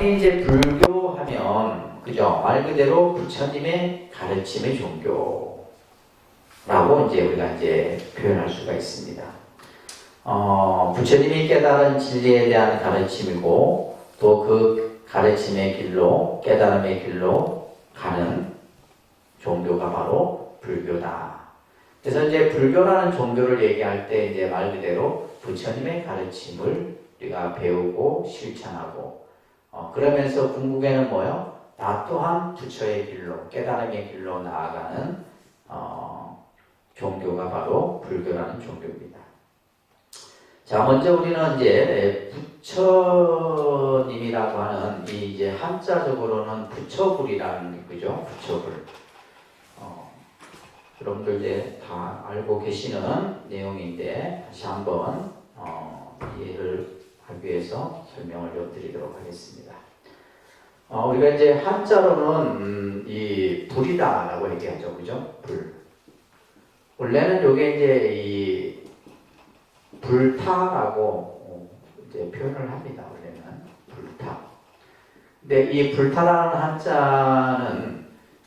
이제 불교하면 그죠? 말 그대로 부처님의 가르침의 종교라고 이제 우리가 이제 표현할 수가 있습니다. 부처님이 깨달은 진리에 대한 가르침이고 또 그 가르침의 길로 깨달음의 길로 가는 종교가 바로 불교다. 그래서 이제 불교라는 종교를 얘기할 때 이제 말 그대로 부처님의 가르침을 우리가 배우고 실천하고 그러면서 궁극에는 뭐요? 나 또한 부처의 길로 깨달음의 길로 나아가는 종교가 바로 불교라는 종교입니다. 자, 먼저 우리는 이제 부처님이라고 하는 이 이제 한자적으로는 부처불이라는 거죠. 부처불. 여러분들 이제 다 알고 계시는 내용인데 다시 한번 이해를 하기 위해서 설명을 좀 드리도록 하겠습니다. 우리가 이제 한자로는 이 불이다라고 얘기하죠, 그죠? 불. 원래는 요게 이제 이 불타라고 이제 표현을 합니다. 원래는 불타. 근데 이 불타라는 한자는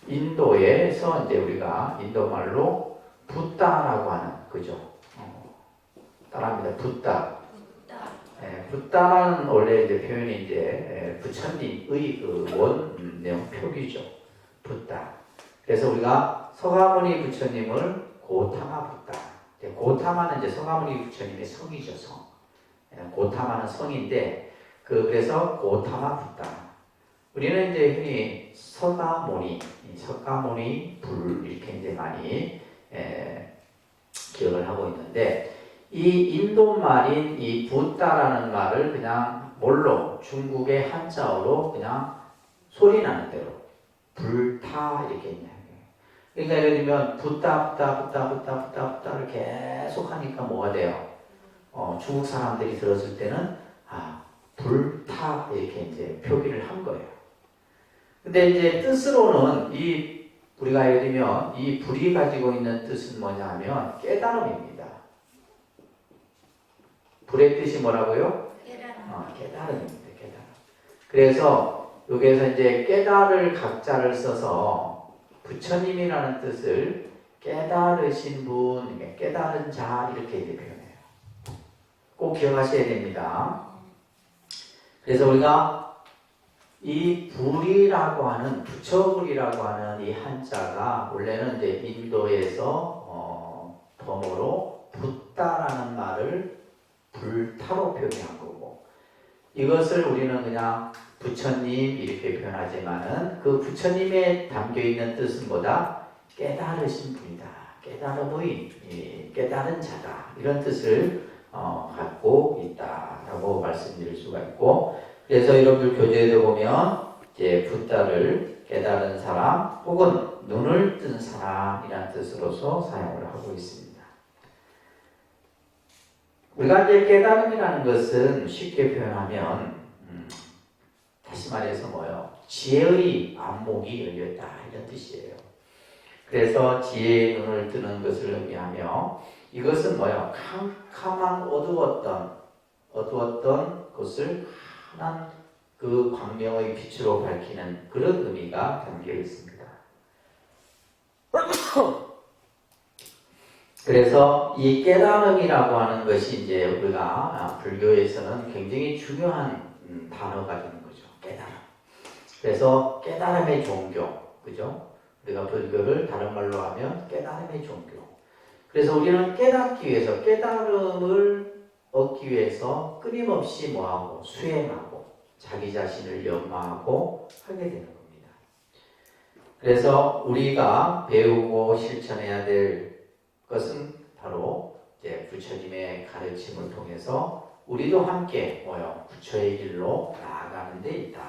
인도에서 이제 우리가 인도 말로 붓다라고 하는 그죠? 따라합니다. 붓다. 붓다라는 원래 이제 표현이 이제 부처님의 그 원 내용 표기죠. 붓다. 그래서 우리가 서가모니 부처님을 고타마 붓다. 고타마는 이제 서가모니 부처님의 성이죠, 성. 고타마는 성인데 그래서 고타마 붓다. 우리는 이제 흔히 서가모니 불 이렇게 이제 많이 기억을 하고 있는데 이 인도 말인 이 붓다라는 말을 그냥 뭘로 중국의 한자어로 그냥 소리 나는 대로 불타 이렇게 있냐. 그러니까 예를 들면 붓다 붓다를 계속 하니까 뭐가 돼요? 중국 사람들이 들었을 때는 불타 이렇게 이제 표기를 한 거예요. 근데 이제 뜻으로는 우리가 예를 들면 이 불이 가지고 있는 뜻은 뭐냐 하면 깨달음입니다. 불의 뜻이 뭐라고요? 깨달음입니다. 깨달음. 그래서 여기에서 이제 깨달을 각자를 써서 부처님이라는 뜻을 깨달으신 분, 깨달은 자 이렇게 이제 표현해요. 꼭 기억하셔야 됩니다. 그래서 우리가 이 불이라고 하는 부처불이라고 하는 이 한자가 원래는 이제 인도에서 덤어로 붓다라는 말을 불타로 표현한 거고 이것을 우리는 그냥 부처님 이렇게 표현하지만은 그 부처님에 담겨 있는 뜻은 뭐다? 깨달으신 분이다. 깨달은 자다. 이런 뜻을 갖고 있다라고 말씀드릴 수가 있고 그래서 여러분들 교재에도 보면 이제 붓다를 깨달은 사람 혹은 눈을 뜬 사람이라는 뜻으로서 사용을 하고 있습니다. 우리가 이제 깨달음이라는 것은 쉽게 표현하면 다시 말해서 뭐요? 지혜의 안목이 열렸다 이런 뜻이에요. 그래서 지혜의 눈을 뜨는 것을 의미하며 이것은 뭐요? 캄캄한 어두웠던 것을 환한 그 광명의 빛으로 밝히는 그런 의미가 담겨 있습니다. 그래서 이 깨달음이라고 하는 것이 이제 우리가 불교에서는 굉장히 중요한 단어가 되는 거죠. 깨달음. 그래서 깨달음의 종교, 그죠? 우리가 불교를 다른 말로 하면 깨달음의 종교. 그래서 우리는 깨닫기 위해서 깨달음을 얻기 위해서 끊임없이 뭐하고 수행하고 자기 자신을 연마하고 하게 되는 겁니다. 그래서 우리가 배우고 실천해야 될 것은 바로 이제 부처님의 가르침을 통해서 우리도 함께 뭐요? 부처의 길로 나아가는 데 있다.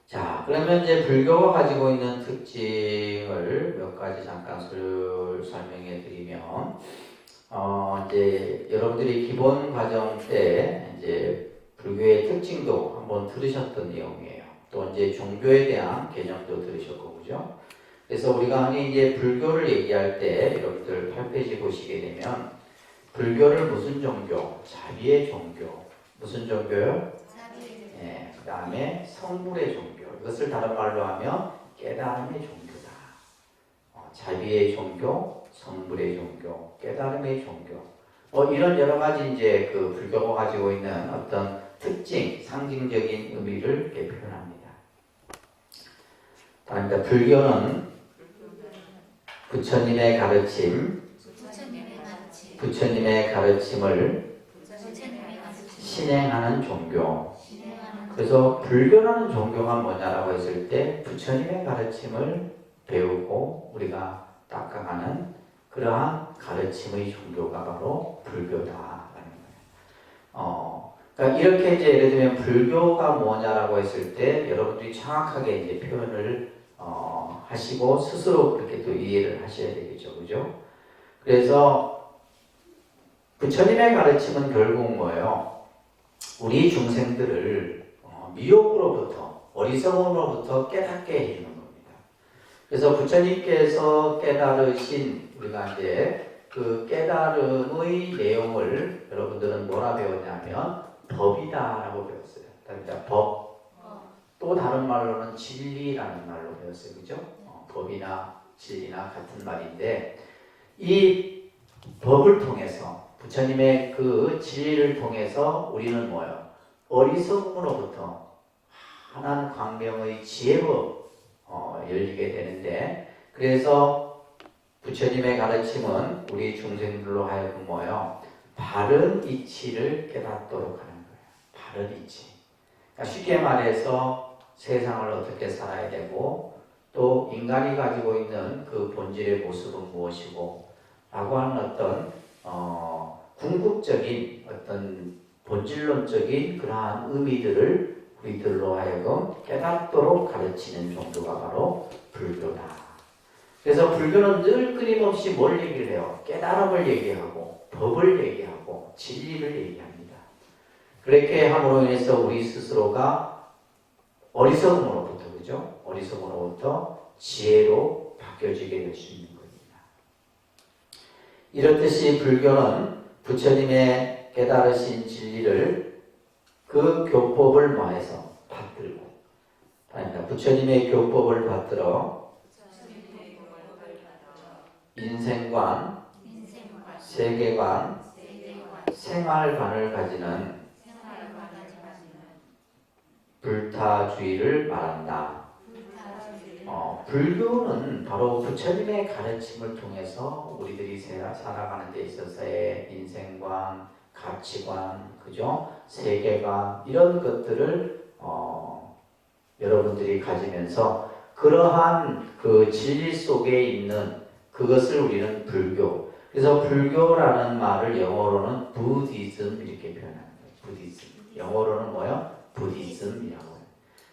자, 그러면 이제 불교가 가지고 있는 특징을 몇 가지 잠깐 설명해 드리면, 이제 여러분들이 기본 과정 때 이제 불교의 특징도 한번 들으셨던 내용이에요. 또 이제 종교에 대한 개념도 들으셨고, 그죠? 그래서 우리가 흔히 이제 불교를 얘기할 때 여러분들 8페이지 보시게 되면 불교를 무슨 종교? 자비의 종교. 무슨 종교요? 다음에 성불의 종교. 이것을 다른 말로 하면 깨달음의 종교다. 자비의 종교, 성불의 종교, 깨달음의 종교. 이런 여러 가지 이제 그 불교가 가지고 있는 어떤 특징, 상징적인 의미를 이렇게 표현합니다. 다음에 불교는 부처님의 가르침을 신행하는 종교. 그래서 불교라는 종교가 뭐냐라고 했을 때 부처님의 가르침을 배우고 우리가 닦아가는 그러한 가르침의 종교가 바로 불교다라는 거예요. 그러니까 이렇게 이제 예를 들면 불교가 뭐냐라고 했을 때 여러분들이 정확하게 이제 표현을 하시고 스스로 그렇게 또 이해를 하셔야 되겠죠, 그죠? 그래서 부처님의 가르침은 결국 뭐예요? 우리 중생들을 미혹으로부터, 어리석음으로부터 깨닫게 해주는 겁니다. 그래서 부처님께서 깨달으신 우리가 이제 그 깨달음의 내용을 여러분들은 뭐라 배웠냐면 법이다라고 배웠어요. 그러니까 법. 또 다른 말로는 진리라는 말로 배웠어요, 그죠? 법이나 진리나 같은 말인데 이 법을 통해서 부처님의 그 진리를 통해서 우리는 뭐예요? 어리석음으로부터 환한 광명의 지혜로 열리게 되는데 그래서 부처님의 가르침은 우리 중생들로 하여금 뭐예요? 바른 이치를 깨닫도록 하는 거예요. 바른 이치. 그러니까 쉽게 말해서 세상을 어떻게 살아야 되고 또 인간이 가지고 있는 그 본질의 모습은 무엇이고 라고 하는 어떤 궁극적인 어떤 본질론적인 그러한 의미들을 우리들로 하여금 깨닫도록 가르치는 종교가 바로 불교다. 그래서 불교는 늘 끊임없이 뭘 얘기를 해요? 깨달음을 얘기하고 법을 얘기하고 진리를 얘기합니다. 그렇게 함으로 인해서 우리 스스로가 어리석음으로부터, 그죠? 어리석음으로부터 지혜로 바뀌어지게 될 수 있는 겁니다. 이렇듯이 불교는 부처님의 깨달으신 진리를 그 교법을 뭐해서 받들고, 아닙니다. 부처님의 교법을 받들어 인생관, 세계관, 생활관을 가지는 불타주의를 말한다. 불교는 바로 부처님의 가르침을 통해서 우리들이 살아가는 데 있어서의 인생관, 가치관, 그죠? 세계관 이런 것들을 여러분들이 가지면서 그러한 그 진리 속에 있는 그것을 우리는 불교. 그래서 불교라는 말을 영어로는 부디즘 이렇게 표현합니다. 부디즘. 영어로는 뭐요? 부디즘이라고 해요.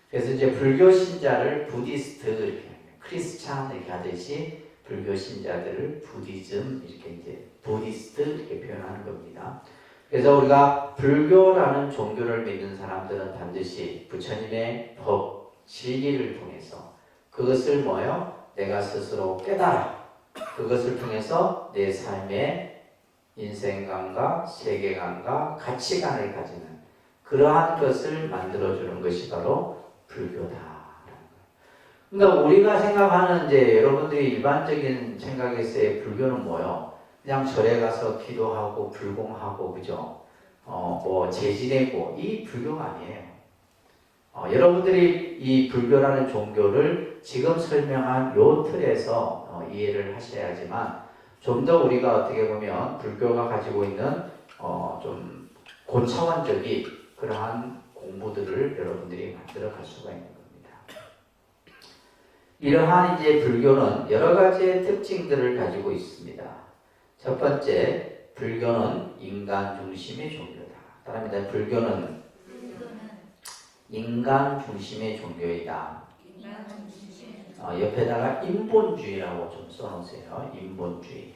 그래서 이제 불교 신자를 부디스트 이렇게 합니다. 크리스찬 이렇게 하듯이 불교 신자들을 부디즘 이렇게 이제 부디스트 이렇게 표현하는 겁니다. 그래서 우리가 불교라는 종교를 믿는 사람들은 반드시 부처님의 법, 진리를 통해서 그것을 뭐요? 내가 스스로 깨달아. 그것을 통해서 내 삶의 인생관과 세계관과 가치관을 가지는 그러한 것을 만들어주는 것이 바로 불교다. 그러니까 우리가 생각하는 이제 여러분들이 일반적인 생각에서의 불교는 뭐요? 그냥 절에 가서 기도하고 불공하고 그죠? 뭐 제지내고 이 불교가 아니에요. 여러분들이 이 불교라는 종교를 지금 설명한 요 틀에서 이해를 하셔야지만 좀 더 우리가 어떻게 보면 불교가 가지고 있는 좀 고차원적인 그러한 공부들을 여러분들이 만들어 갈 수가 있는 겁니다. 이러한 이제 불교는 여러 가지의 특징들을 가지고 있습니다. 첫 번째, 불교는 인간 중심의 종교다. 따라합니다. 불교는 인간 중심의 종교이다. 옆에다가 인본주의라고 좀 써놓으세요. 인본주의.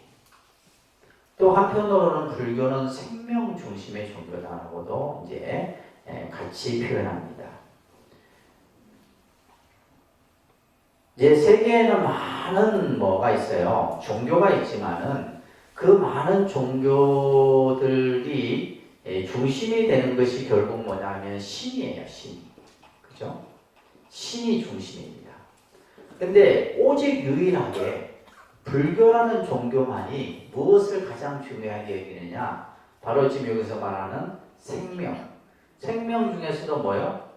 또 한편으로는 불교는 생명 중심의 종교다라고도 이제 같이 표현합니다. 이제 세계에는 많은 뭐가 있어요. 종교가 있지만은 그 많은 종교들이 중심이 되는 것이 결국 뭐냐면 신이에요. 신. 그죠? 신이 중심입니다. 근데 오직 유일하게 불교라는 종교만이 무엇을 가장 중요하게 여기느냐? 바로 지금 여기서 말하는 생명. 생명 중에서도 뭐요?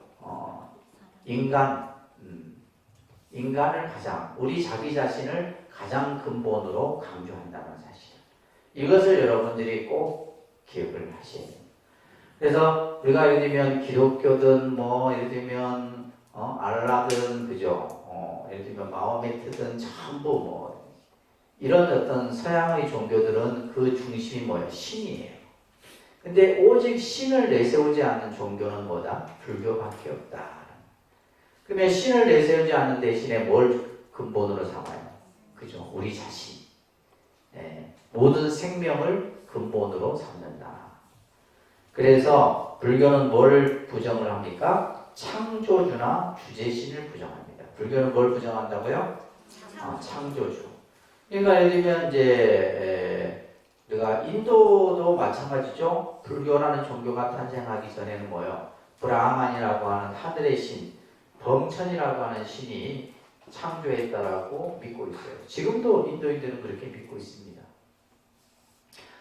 인간을 가장, 우리 자기 자신을 가장 근본으로 강조한다는 사실. 이것을 여러분들이 꼭 기억을 하셔야 됩니다. 그래서 우리가 예를 들면 기독교든 예를 들면 알라든 그죠? 예를 들면 마호메트든 전부 이런 어떤 서양의 종교들은 그 중심이 뭐예요? 신이에요. 근데 오직 신을 내세우지 않는 종교는 뭐다? 불교밖에 없다. 그러면 신을 내세우지 않는 대신에 뭘 근본으로 삼아요? 그죠? 우리 자신. 모든 생명을 근본으로 삼는다. 그래서 불교는 뭘 부정을 합니까? 창조주나 주제신을 부정합니다. 불교는 뭘 부정한다고요? 창조주. 그러니까 예를 들면 이제 우리가 인도도 마찬가지죠. 불교라는 종교가 탄생하기 전에는 뭐예요? 브라ಹ만이라고 하는 하늘의 신, 범천이라고 하는 신이 창조했다라고 믿고 있어요. 지금도 인도인들은 그렇게 믿고 있습니다.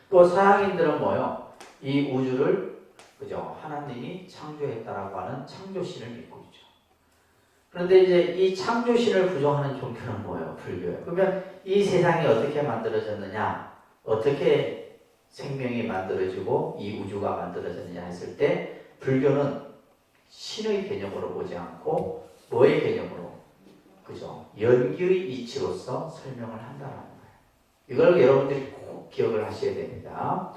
또 서양인들은 뭐예요? 이 우주를 그죠? 하나님이 창조했다라고 하는 창조신을 믿고 있죠. 그런데 이제 이 창조신을 부정하는 종교는 뭐예요? 불교예요. 그러면 이 세상이 어떻게 만들어졌느냐? 어떻게 생명이 만들어지고 이 우주가 만들어졌느냐 했을 때 불교는 신의 개념으로 보지 않고 뭐의 개념으로? 그죠? 연기의 이치로서 설명을 한다는 거예요. 이걸 여러분들이 꼭 기억을 하셔야 됩니다.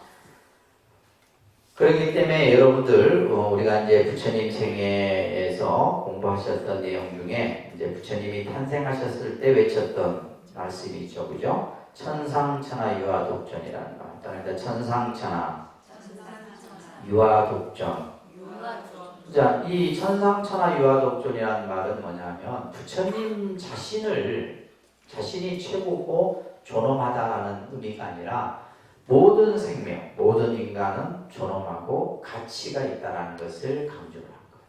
그렇기 때문에 여러분들 우리가 이제 부처님 생애에서 공부하셨던 내용 중에 이제 부처님이 탄생하셨을 때 외쳤던 말씀이 있죠, 그죠? 천상천하 유아독존이라는 말. 그러니까 천상천하 유아독존. 자, 이 천상천하 유아독존이라는 말은 뭐냐면 부처님 자신이 최고고 존엄하다라는 의미가 아니라 모든 생명, 모든 인간은 존엄하고 가치가 있다는 것을 강조를 한 거예요.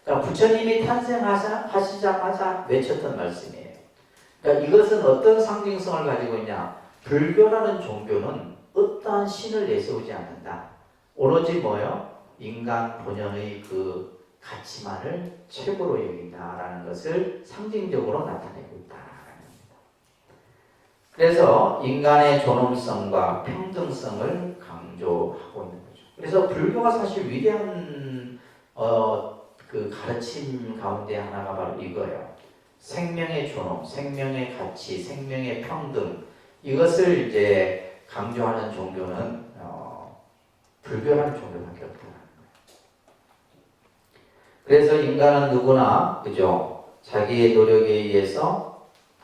그러니까 부처님이 탄생하시자마자 외쳤던 말씀이에요. 그러니까 이것은 어떤 상징성을 가지고 있냐? 불교라는 종교는 어떠한 신을 내세우지 않는다. 오로지 뭐요? 인간 본연의 그 가치만을 최고로 여긴다라는 것을 상징적으로 나타내고 있다. 그래서 인간의 존엄성과 평등성을 강조하고 있는 거죠. 그래서 불교가 사실 위대한 그 가르침 가운데 하나가 바로 이거예요. 생명의 존엄, 생명의 가치, 생명의 평등 이것을 이제 강조하는 종교는 불교라는 종교밖에 없다는 거예요. 그래서 인간은 누구나 그죠? 자기의 노력에 의해서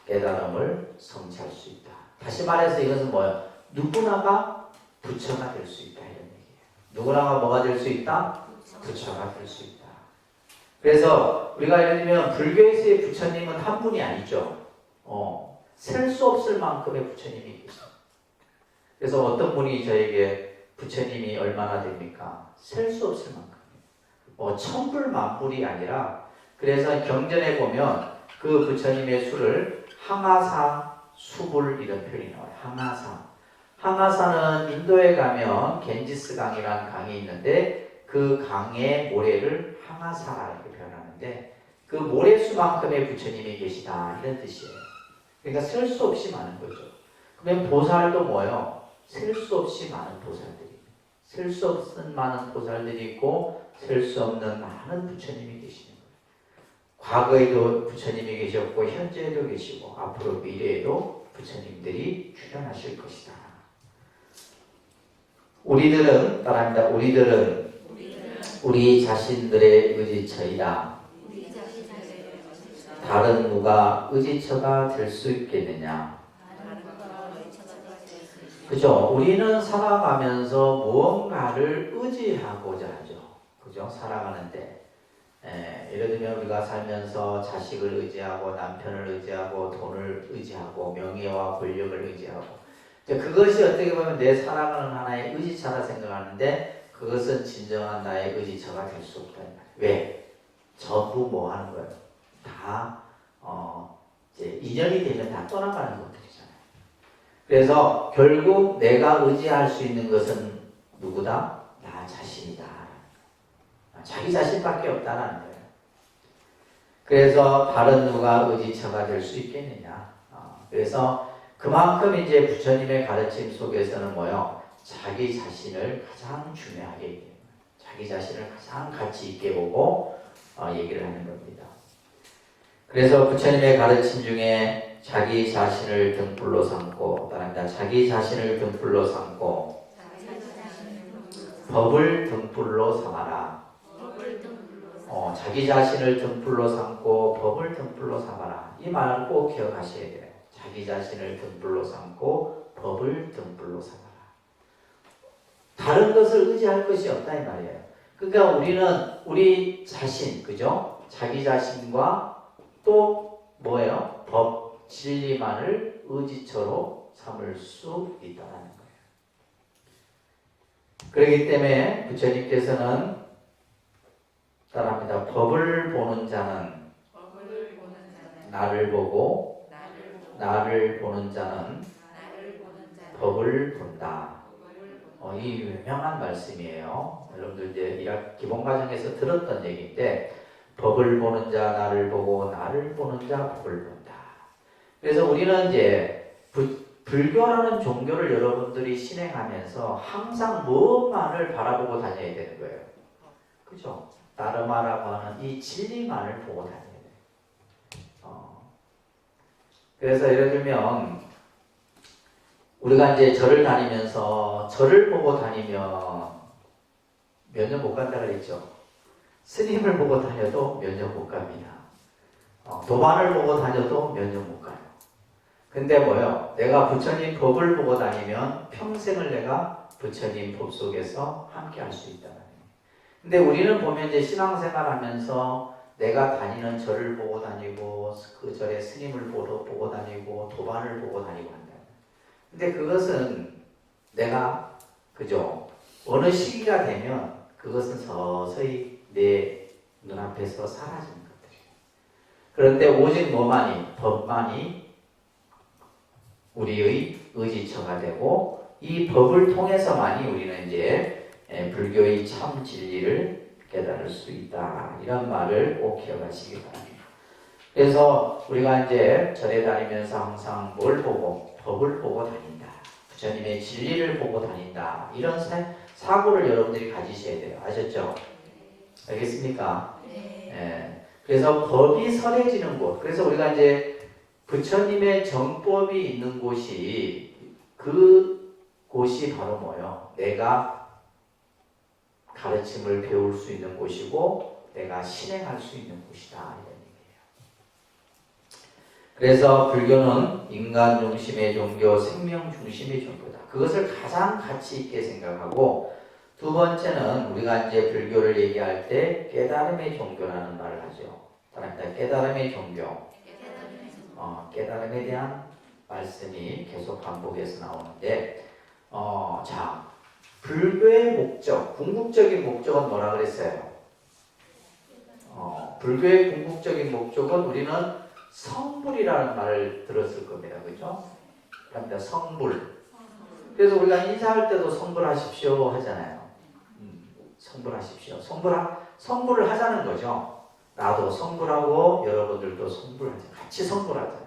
깨달음을 성취할 수 있다. 다시 말해서 이것은 뭐예요? 누구나가 부처가 될 수 있다 이런 얘기예요. 누구나가 뭐가 될 수 있다? 부처가 될 수 있다. 그래서 우리가 예를 들면 불교에서의 부처님은 한 분이 아니죠. 셀 수 없을 만큼의 부처님이 계세요. 그래서 어떤 분이 저에게 부처님이 얼마나 됩니까? 셀 수 없을 만큼. 천불 만불이 아니라 그래서 경전에 보면 그 부처님의 수를 항아사, 수불 이런 표현이 나와요. 항아사. 항아사는 인도에 가면 겐지스 강이라는 강이 있는데 그 강의 모래를 항아사라 이렇게 표현하는데 그 모래수만큼의 부처님이 계시다 이런 뜻이에요. 그러니까 셀 수 없이 많은 거죠. 그러면 보살도 뭐예요? 셀 수 없이 많은 보살들이. 셀 수 없는 많은 보살들이 있고 셀 수 없는 많은 부처님이 계시는 거예요. 과거에도 부처님이 계셨고 현재에도 계시고 앞으로 미래에도 부처님들이 출현하실 것이다. 우리들은 따라합니다. 우리들은 우리 자신들의 의지처이다. 다른 누가 의지처가 될 수 있겠느냐? 그죠? 우리는 살아가면서 무언가를 의지하고자 하죠. 그죠? 살아가는데. 예를 들면 우리가 살면서 자식을 의지하고 남편을 의지하고 돈을 의지하고 명예와 권력을 의지하고 그것이 어떻게 보면 내 살아가는 하나의 의지처라 생각하는데 그것은 진정한 나의 의지처가 될 수 없다. 왜? 저 전부 뭐 하는 거예요? 다 이제 인연이 되면 다 떠나가는 것들이잖아요. 그래서 결국 내가 의지할 수 있는 것은 누구다? 나 자신이다. 자기 자신밖에 없다는 거예요. 그래서 다른 누가 의지처가 될 수 있겠느냐. 그래서 그만큼 이제 부처님의 가르침 속에서는 뭐요? 자기 자신을 가장 중요하게 얘기해요. 자기 자신을 가장 가치 있게 보고 얘기를 하는 겁니다. 그래서 부처님의 가르침 중에 자기 자신을 등불로 삼고, 따라합니다. 자기 자신을 등불로 삼고 법을 등불로 삼아라. 자기 자신을 등불로 삼고 법을 등불로 삼아라. 이 말을 꼭 기억하셔야 돼요. 자기 자신을 등불로 삼고 법을 등불로 삼아라. 다른 것을 의지할 것이 없다 이 말이에요. 그러니까 우리는 우리 자신, 그죠? 자기 자신과 또 뭐예요? 법, 진리만을 의지처로 삼을 수 있다는 거예요. 그렇기 때문에 부처님께서는 따라합니다. 법을 보는 자는 나를 보고 나를 보는 자는 법을 본다. 이 유명한 말씀이에요. 여러분들 이제 기본 과정에서 들었던 얘기인데 법을 보는 자 나를 보고 나를 보는 자 법을 본다. 그래서 우리는 이제 불교라는 종교를 여러분들이 신행하면서 항상 무엇만을 바라보고 다녀야 되는 거예요. 그죠? 다르마라고 하는 이 진리만을 보고 다녀야 돼요. 그래서 예를 들면 우리가 이제 절을 다니면서 절을 보고 다니면 몇 년 못 간다 그랬죠. 스님을 보고 다녀도 몇 년 못 갑니다. 도반을 보고 다녀도 몇 년 못 가요. 근데 뭐요? 내가 부처님 법을 보고 다니면 평생을 내가 부처님 법 속에서 함께 할 수 있다는 거예요. 근데 우리는 보면 이제 신앙생활 하면서 내가 다니는 절을 보고 다니고 그 절에 스님을 보고 다니고 도반을 보고 다니고 한다. 근데 그것은 내가 그죠? 어느 시기가 되면 그것은 서서히 내 눈앞에서 사라지는 것들이에요. 그런데 오직 뭐만이 법만이 우리의 의지처가 되고 이 법을 통해서만이 우리는 이제 불교의 참 진리를 깨달을 수 있다. 이런 말을 꼭 기억하시기 바랍니다. 그래서 우리가 이제 절에 다니면서 항상 뭘 보고 법을 보고 다닌다. 부처님의 진리를 보고 다닌다. 이런 사고를 여러분들이 가지셔야 돼요. 아셨죠? 알겠습니까? 네. 그래서 법이 설해지는 곳. 그래서 우리가 이제 부처님의 정법이 있는 곳이 그 곳이 바로 뭐예요? 내가 가르침을 배울 수 있는 곳이고 내가 실행할 수 있는 곳이다. 이런 얘기예요. 그래서 불교는 인간 중심의 종교, 생명 중심의 종교다. 그것을 가장 가치 있게 생각하고 두 번째는 우리가 이제 불교를 얘기할 때 깨달음의 종교라는 말을 하죠. 따라합니다. 깨달음의 종교. 깨달음에 대한 말씀이 계속 반복해서 나오는데 자, 불교의 목적, 궁극적인 목적은 뭐라 그랬어요? 불교의 궁극적인 목적은 우리는 성불이라는 말을 들었을 겁니다. 그죠? 그러니까 성불. 그래서 우리가 인사할 때도 성불하십시오 하잖아요. 성불하십시오. 성불을 하자는 거죠. 나도 성불하고 여러분들도 성불하자. 같이 성불하자.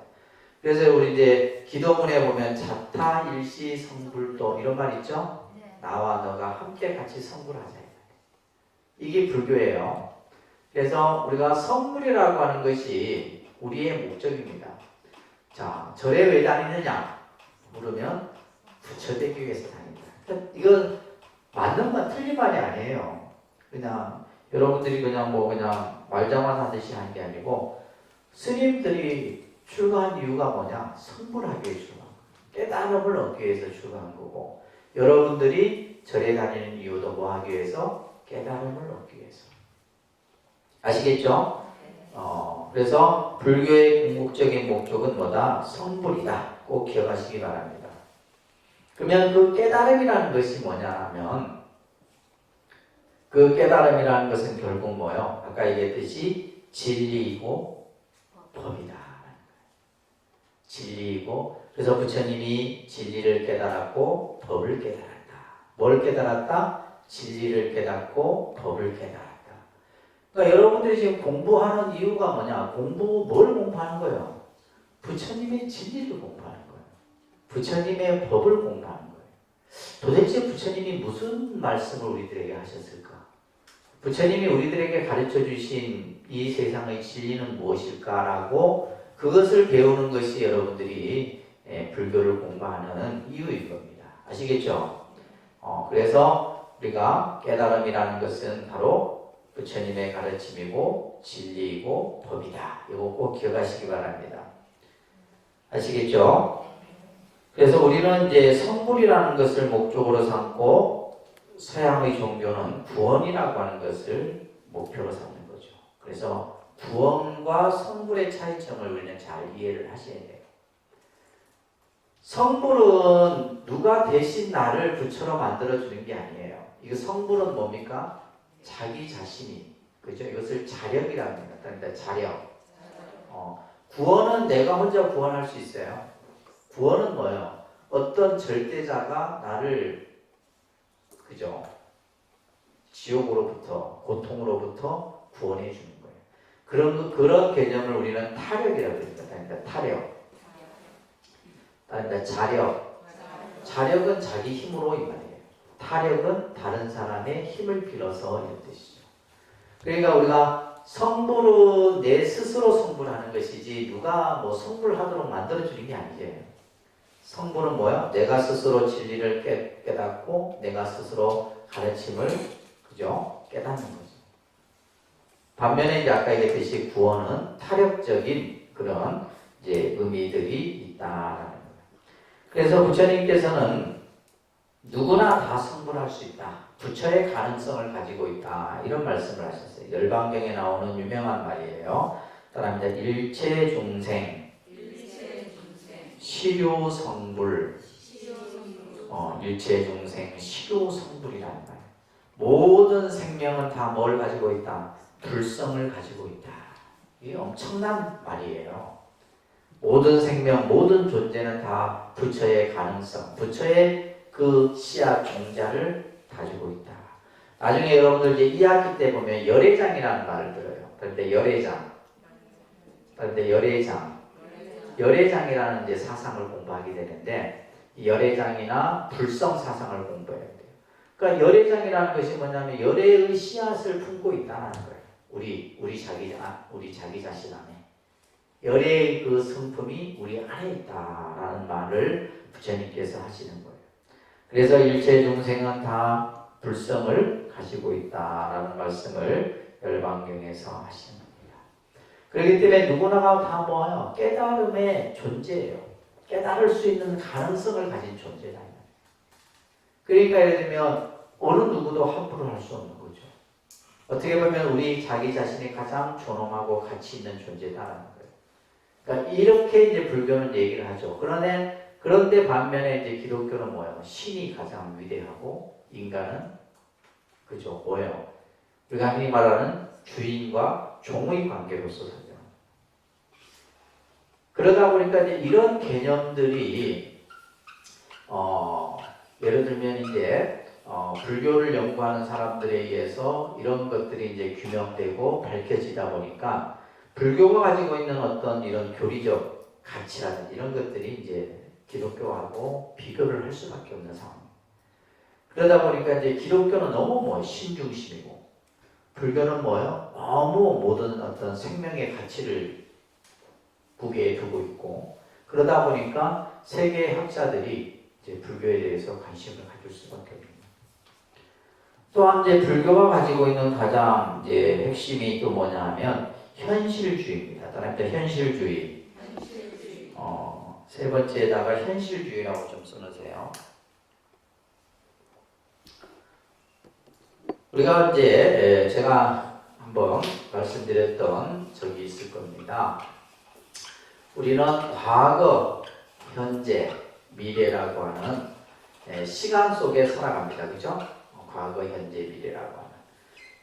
그래서 우리 이제 기도문에 보면 자타 일시 성불도 이런 말 있죠? 나와 너가 함께 같이 성불하자. 이게 불교예요. 그래서 우리가 성불이라고 하는 것이 우리의 목적입니다. 자, 절에 왜 다니느냐? 물으면 부처되기 위해서 다닌다. 이건 맞는 말, 틀린 말이 아니에요. 그냥 여러분들이 그냥 말장난 하듯이 하는 게 아니고 스님들이 출가한 이유가 뭐냐? 성불하기 위해 출가한 거예요. 깨달음을 얻기 위해서 출가한 거고 여러분들이 절에 다니는 이유도 뭐 하기 위해서? 깨달음을 얻기 위해서. 아시겠죠? 그래서 불교의 궁극적인 목적은 뭐다? 성불이다. 꼭 기억하시기 바랍니다. 그러면 그 깨달음이라는 것이 뭐냐 하면 그 깨달음이라는 것은 결국 뭐예요? 아까 얘기했듯이 진리이고 법이다. 진리이고, 그래서 부처님이 진리를 깨달았고 법을 깨달았다. 뭘 깨달았다? 진리를 깨닫고 법을 깨달았다. 그러니까 여러분들이 지금 공부하는 이유가 뭐냐? 뭘 공부하는 거예요? 부처님의 진리를 공부하는 거예요. 부처님의 법을 공부하는 거예요. 도대체 부처님이 무슨 말씀을 우리들에게 하셨을까? 부처님이 우리들에게 가르쳐 주신 이 세상의 진리는 무엇일까라고 그것을 배우는 것이 여러분들이 불교를 공부하는 이유인 겁니다. 아시겠죠? 그래서 우리가 깨달음이라는 것은 바로 부처님의 가르침이고 진리이고 법이다. 이거 꼭 기억하시기 바랍니다. 아시겠죠? 그래서 우리는 이제 성불이라는 것을 목적으로 삼고 서양의 종교는 구원이라고 하는 것을 목표로 삼는 거죠. 그래서 구원과 성불의 차이점을 우리는 잘 이해를 하셔야 돼요. 성불은 누가 대신 나를 부처로 만들어주는 게 아니에요. 이거 성불은 뭡니까? 자기 자신이. 그죠? 이것을 자력이라고 합니다. 그러니까 자력. 구원은 내가 혼자 구원할 수 있어요. 구원은 뭐예요? 어떤 절대자가 나를, 그죠? 지옥으로부터, 고통으로부터 구원해 주는 거예요. 그런 개념을 우리는 타력이라고 합니다. 그러니까 타력. 그러니까 자력. 자력은 자기 힘으로 이 말이에요. 타력은 다른 사람의 힘을 빌어서 이런 뜻이죠. 그러니까 우리가 성불은 내 스스로 성불하는 것이지 누가 뭐 성불하도록 만들어주는 게 아니에요. 성불은 뭐야? 내가 스스로 진리를 깨닫고 내가 스스로 가르침을, 그죠? 깨닫는 거죠. 반면에 이제 아까 얘기했듯이 구원은 타력적인 그런 이제 의미들이 있다라는 거예요. 그래서 부처님께서는 누구나 다 성불할 수 있다. 부처의 가능성을 가지고 있다. 이런 말씀을 하셨어요. 열반경에 나오는 유명한 말이에요. 따라합니다. 일체중생 시료성불. 일체중생 시료성불이라는 말. 모든 생명은 다 뭘 가지고 있다? 불성을 가지고 있다. 이게 엄청난 말이에요. 모든 생명, 모든 존재는 다 부처의 가능성, 부처의 그 씨앗 종자를 가지고 있다. 나중에 여러분들 이제 2학기 때 보면 열애장이라는 말을 들어요. 그런데 열애장이라는 이제 사상을 공부하게 되는데 이 열애장이나 불성 사상을 공부해야 돼요. 그러니까 열애장이라는 것이 뭐냐면 열애의 씨앗을 품고 있다는 거예요. 우리 자기 자신 안에. 열애의 그 성품이 우리 안에 있다라는 말을 부처님께서 하시는 거예요. 그래서 일체 중생은 다 불성을 가지고 있다라는 말씀을 열반경에서 하시는 겁니다. 그렇기 때문에 누구나가 다 뭐예요? 깨달음의 존재예요. 깨달을 수 있는 가능성을 가진 존재다. 그러니까 예를 들면 어느 누구도 함부로 할 수 없는 거죠. 어떻게 보면 우리 자기 자신이 가장 존엄하고 가치 있는 존재다라는 거예요. 그러니까 이렇게 이제 불교는 얘기를 하죠. 그런데 반면에 이제 기독교는 뭐예요? 신이 가장 위대하고 인간은, 그죠? 뭐예요? 우리가 흔히 말하는 주인과 종의 관계로서 살죠. 그러다 보니까 이제 이런 개념들이 예를 들면 이제 불교를 연구하는 사람들에 의해서 이런 것들이 이제 규명되고 밝혀지다 보니까 불교가 가지고 있는 어떤 이런 교리적 가치라든지 이런 것들이 이제 기독교하고 비교를 할 수밖에 없는 상황. 그러다 보니까 이제 기독교는 너무 신중심이고 불교는 뭐예요? 너무 모든 어떤 생명의 가치를 무게에 두고 있고 그러다 보니까 세계의 학자들이 이제 불교에 대해서 관심을 가질 수밖에 없습니다. 또한 이제 불교가 가지고 있는 가장 이제 핵심이 또 뭐냐 하면 현실주의입니다. 따라합니다. 현실주의. 세 번째에다가 현실주의라고 좀 써놓으세요. 우리가 이제 제가 한번 말씀드렸던 적이 있을 겁니다. 우리는 과거, 현재, 미래라고 하는 시간 속에 살아갑니다. 그죠? 과거, 현재, 미래라고 하는.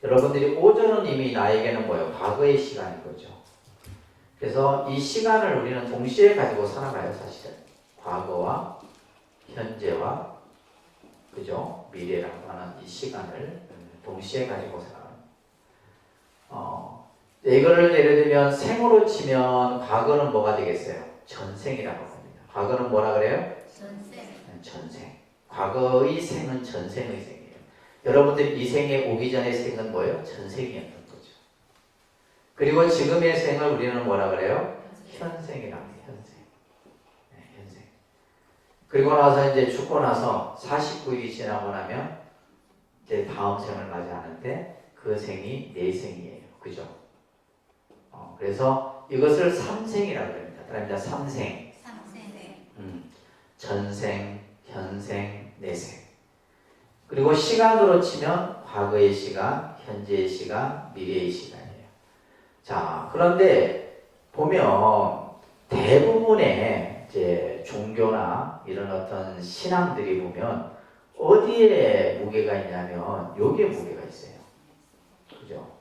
여러분들이 오전은 이미 나에게는 뭐예요? 과거의 시간인 거죠. 그래서 이 시간을 우리는 동시에 가지고 살아가요, 사실은. 과거와 현재와 그죠? 미래라고 하는 이 시간을 동시에 가지고 살아요. 이거를 예를 들면 생으로 치면 과거는 뭐가 되겠어요? 전생이라고 합니다. 과거는 뭐라 그래요? 전생. 과거의 생은 전생의 생이에요. 여러분들 이 생에 오기 전의 생은 뭐예요? 전생이었던 거죠. 그리고 지금의 생을 우리는 뭐라 그래요? 현생이라고 해요. 현생. 네, 현생. 그리고 나서 이제 죽고 나서 49일이 지나고 나면 이제 다음 생을 맞이하는데 그 생이 내 생이에요. 그죠? 그래서 이것을 삼생이라고 합니다. 그러니까 삼생. 전생, 현생, 내생. 그리고 시간으로 치면 과거의 시간, 현재의 시간, 미래의 시간이에요. 자, 그런데 보면 대부분의 이제 종교나 이런 어떤 신앙들이 보면 어디에 무게가 있냐면 여기에 무게가 있어요. 그죠?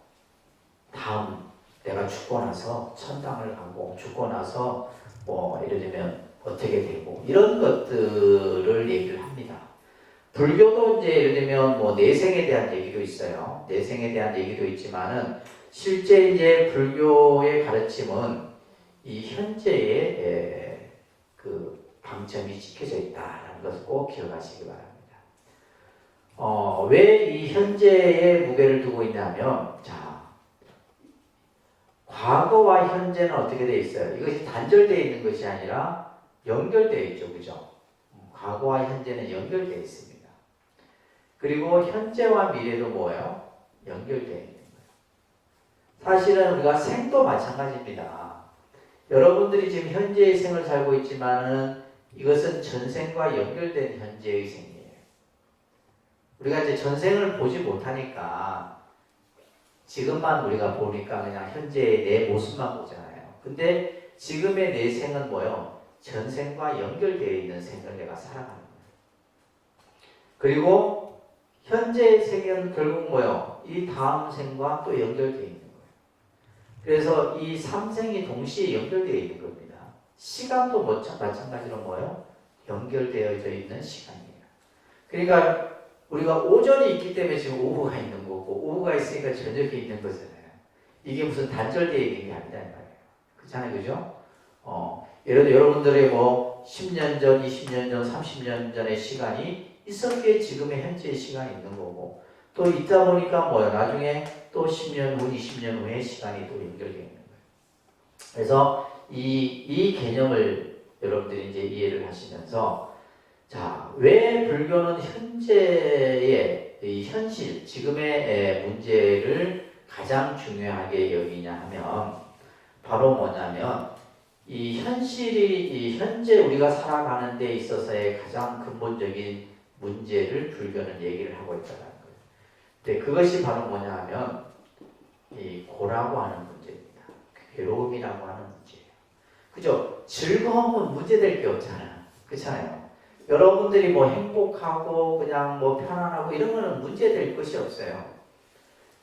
다음 내가 죽고 나서 천당을 가고 죽고 나서 뭐 예를 들면 어떻게 되고 이런 것들을 얘기를 합니다. 불교도 이제 예를 들면 뭐 내생에 대한 얘기도 있어요. 내생에 대한 얘기도 있지만은 실제 이제 불교의 가르침은 이 현재의 그 방점이 찍혀져 있다는 것을 꼭 기억하시기 바랍니다. 왜 이 현재에 무게를 두고 있냐면, 자, 과거와 현재는 어떻게 되어 있어요? 이것이 단절되어 있는 것이 아니라 연결되어 있죠, 그죠? 과거와 현재는 연결되어 있습니다. 그리고 현재와 미래도 뭐예요? 연결되어 있는 거예요. 사실은 우리가 생도 마찬가지입니다. 여러분들이 지금 현재의 생을 살고 있지만은 이것은 전생과 연결된 현재의 생이에요. 우리가 이제 전생을 보지 못하니까 지금만 우리가 보니까 그냥 현재의 내 모습만 보잖아요. 근데 지금의 내 생은 뭐예요? 전생과 연결되어 있는 생을 내가 살아가는 거예요. 그리고 현재의 생은 결국 뭐예요? 이 다음 생과 또 연결되어 있는 거예요. 그래서 이 삼생이 동시에 연결되어 있는 겁니다. 시간도 마찬가지로 뭐예요? 연결되어져 있는 시간이에요. 그러니까 우리가 오전이 있기 때문에 지금 오후가 있는 거고 오후가 있으니까 저녁이 있는 거잖아요. 이게 무슨 단절되어 있는 게 아니다 이 말이에요. 그렇잖아요, 그죠? 예를 들어 여러분들의 뭐 10년 전, 20년 전, 30년 전의 시간이 있었기에 지금의 현재의 시간이 있는 거고 또 있다 보니까 뭐요? 나중에 또 10년 후, 20년 후에 시간이 또 연결되어 있는 거예요. 그래서 이 개념을 여러분들이 이제 이해를 하시면서 자, 왜 불교는 현재의 이 현실, 지금의 문제를 가장 중요하게 여기냐 하면 바로 뭐냐면 이 현실이 이 현재 우리가 살아가는 데 있어서의 가장 근본적인 문제를 불교는 얘기를 하고 있다는 거예요. 근데 그것이 바로 뭐냐 하면 이 고라고 하는 문제입니다. 괴로움이라고 하는 문제예요. 그죠? 즐거움은 문제될 게 없잖아요. 그렇잖아요. 여러분들이 뭐 행복하고 그냥 뭐 편안하고 이런 거는 문제될 것이 없어요.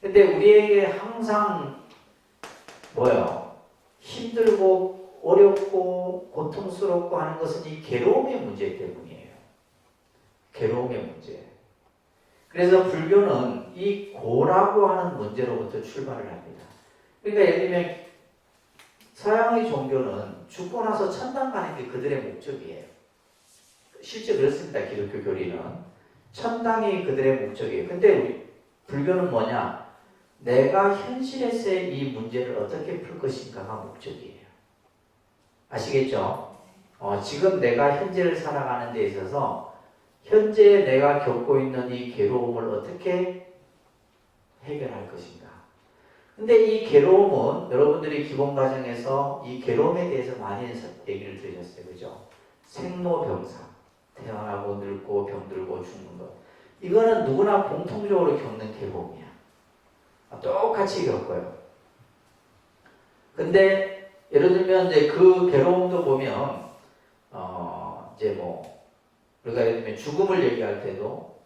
근데 우리에게 항상 뭐예요? 힘들고 어렵고 고통스럽고 하는 것은 이 괴로움의 문제 때문이에요. 괴로움의 문제. 그래서 불교는 이 고라고 하는 문제로부터 출발을 합니다. 그러니까 예를 들면 서양의 종교는 죽고 나서 천당 가는 게 그들의 목적이에요. 실제 그렇습니다. 기독교 교리는 천당이 그들의 목적이에요. 근데 우리 불교는 뭐냐? 내가 현실에서의 이 문제를 어떻게 풀 것인가가 목적이에요. 아시겠죠? 지금 내가 현재를 살아가는 데 있어서 현재 내가 겪고 있는 이 괴로움을 어떻게 해결할 것인가. 근데 이 괴로움은 여러분들이 기본 과정에서 이 괴로움에 대해서 많이 얘기를 들으셨어요. 그죠? 생로병사. 태어나고 늙고 병들고 죽는 것. 이거는 누구나 공통적으로 겪는 괴로움이야. 똑같이 겪어요. 근데 예를 들면 이제 그 괴로움도 보면 이제 뭐 우리가 예를 들면 죽음을 얘기할 때도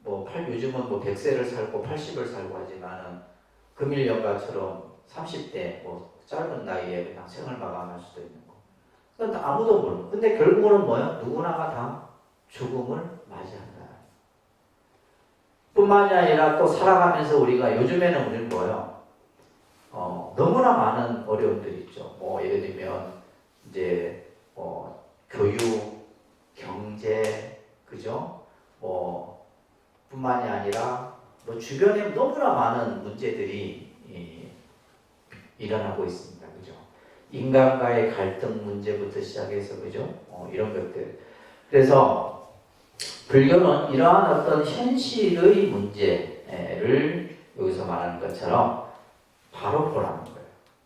요즘은 100세를 살고 80을 살고 하지만은 금일연가처럼 30대 짧은 나이에 그냥 생을 마감할 수도 있는 거. 그건 아무도 모르고. 근데 결국은 뭐야? 누구나가 다 죽음을 맞이한다. 뿐만이 아니라 또 살아가면서 우리가 요즘에는 우리는 뭐예요? 너무나 많은 어려움들이 있죠. 예를 들면 이제 교육, 경제, 그죠? 뿐만이 아니라 주변에 너무나 많은 문제들이 일어나고 있습니다. 그죠? 인간과의 갈등 문제부터 시작해서 그죠? 이런 것들. 그래서 불교는 이러한 어떤 현실의 문제를 여기서 말하는 것처럼 바로 보라는 거예요.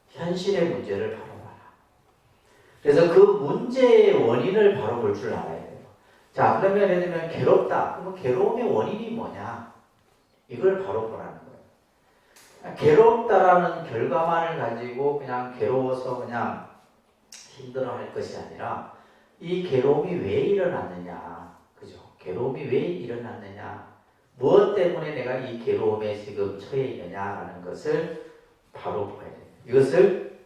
현실의 문제를 바로 봐라. 그래서 그 문제의 원인을 바로 볼 줄 알아야 돼요. 자, 그러면 예를 들면 괴롭다. 그러면 괴로움의 원인이 뭐냐? 이걸 바로 보라는 거예요. 괴롭다라는 결과만을 가지고 그냥 괴로워서 그냥 힘들어할 것이 아니라 이 괴로움이 왜 일어났느냐, 그죠? 괴로움이 왜 일어났느냐, 무엇 때문에 내가 이 괴로움에 지금 처해 있느냐라는 것을 바로 봐야 돼요. 이것을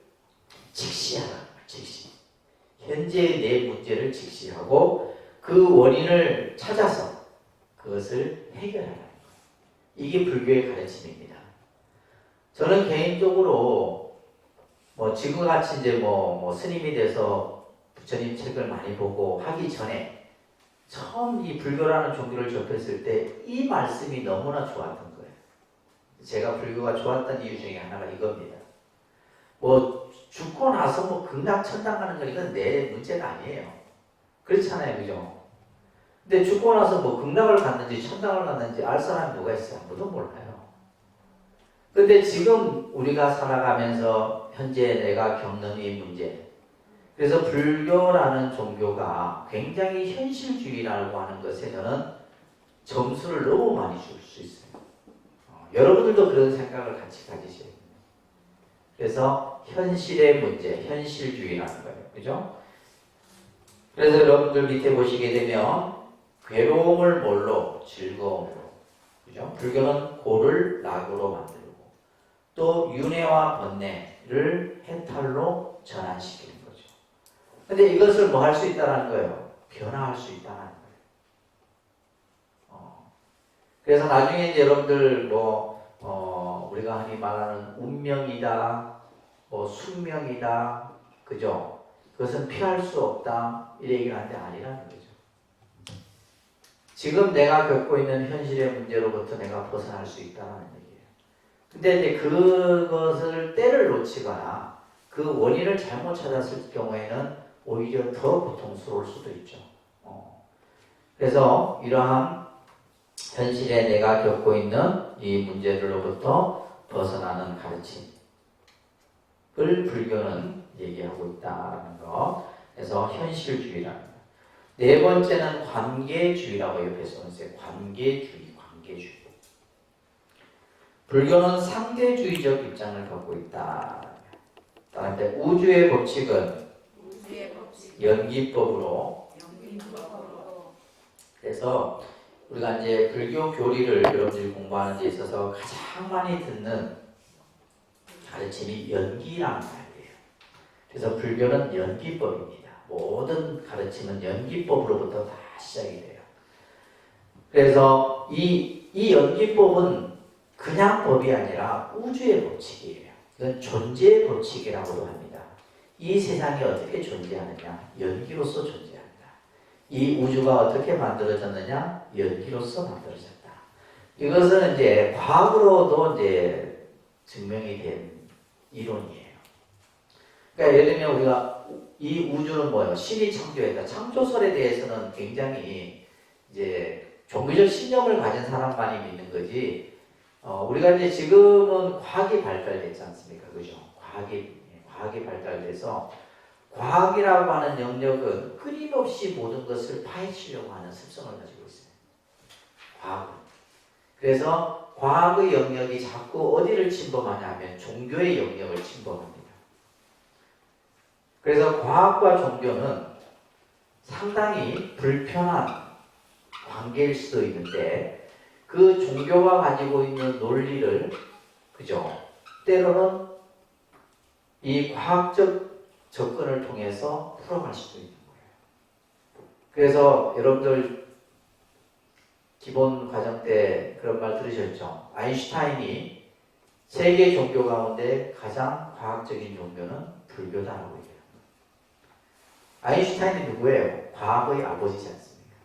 직시하라, 직시. 현재의 내 문제를 직시하고 그 원인을 찾아서 그것을 해결하라. 이게 불교의 가르침입니다. 저는 개인적으로 지금같이 이제 스님이 돼서 부처님 책을 많이 보고 하기 전에 처음 이 불교라는 종교를 접했을 때 이 말씀이 너무나 좋았던 거예요. 제가 불교가 좋았던 이유 중에 하나가 이겁니다. 죽고 나서 극락 천당 가는 건 이건 내 문제가 아니에요. 그렇잖아요, 그죠? 근데 죽고 나서 극락을 갔는지 천당을 갔는지 알 사람이 누가 있어요? 아무도 몰라요. 근데 지금 우리가 살아가면서 현재 내가 겪는 이 문제, 그래서 불교라는 종교가 굉장히 현실주의라고 하는 것에 저는 점수를 너무 많이 줄 수 있어요. 여러분들도 그런 생각을 같이 가지셔야 돼요. 그래서 현실의 문제, 현실주의라는 거예요. 그죠? 그래서 여러분들 밑에 보시게 되면 괴로움을 뭘로? 즐거움으로. 그죠? 불교는 고를 낙으로 만들고 또 윤회와 번뇌를 해탈로 전환시키는 거죠. 근데 이것을 할 수 있다는 거예요. 변화할 수 있다는 거예요. 그래서 나중에 이제 여러분들 우리가 흔히 말하는 운명이다, 숙명이다, 그죠? 그것은 피할 수 없다, 이 얘기를 하는데 아니라는 거죠. 지금 내가 겪고 있는 현실의 문제로부터 내가 벗어날 수 있다는 얘기예요. 근데 이제 그것을 때를 놓치거나 그 원인을 잘못 찾았을 경우에는 오히려 더 고통스러울 수도 있죠. 그래서 이러한 현실에 내가 겪고 있는 이 문제들로부터 벗어나는 가르침을 불교는 얘기하고 있다는 거. 그래서 현실주의라는 거. 네 번째는 관계주의라고 옆에 써놓으세요. 관계주의. 불교는 상대주의적 입장을 갖고 있다. 따라서 우주의 법칙은 연기법으로. 그래서 우리가 이제 불교 교리를 여러분들이 공부하는 데 있어서 가장 많이 듣는 가르침이 연기라는 말이에요. 그래서 불교는 연기법입니다. 모든 가르침은 연기법으로부터 다 시작이 돼요. 그래서 이 연기법은 그냥 법이 아니라 우주의 법칙이에요. 이건 존재의 법칙이라고도 합니다. 이 세상이 어떻게 존재하느냐? 연기로서 존재합니다. 이 우주가 어떻게 만들어졌느냐? 연기로서 만들어졌다. 이것은 이제 과학으로도 이제 증명이 된 이론이에요. 그러니까 예를 들면 우리가 이 우주는 뭐예요? 신이 창조했다. 창조설에 대해서는 굉장히 이제 종교적 신념을 가진 사람만이 믿는 거지. 우리가 이제 지금은 과학이 발달됐지 않습니까? 그죠? 과학이 발달돼서 과학이라고 하는 영역은 끊임없이 모든 것을 파헤치려고 하는 습성을 가지고 있어요. 과학은. 그래서 과학의 영역이 자꾸 어디를 침범하냐 하면 종교의 영역을 침범합니다. 그래서 과학과 종교는 상당히 불편한 관계일 수도 있는데 그 종교가 가지고 있는 논리를, 그죠? 때로는 이 과학적 접근을 통해서 풀어갈 수도 있는 거예요. 그래서 여러분들 기본 과정 때 그런 말 들으셨죠? 아인슈타인이 세계 종교 가운데 가장 과학적인 종교는 불교다라고 얘기해요. 아인슈타인이 누구예요? 과학의 아버지지 않습니까?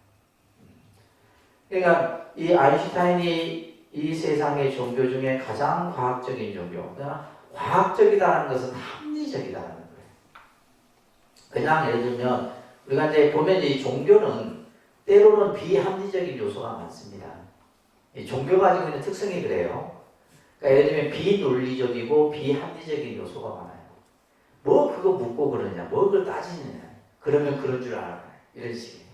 그러니까 이 아인슈타인이 이 세상의 종교 중에 가장 과학적인 종교, 그러니까 과학적이다는 것은 합리적이다는 거예요. 그냥 예를 들면 우리가 이제 보면 이 종교는 때로는 비합리적인 요소가 많습니다. 이 종교가 가지고 있는 특성이 그래요. 그러니까 예를 들면 비논리적이고 비합리적인 요소가 많아요. 뭐 그거 묻고 그러냐, 뭐 그걸 따지느냐, 그러면 그런 줄 알아요. 이런 식이에요.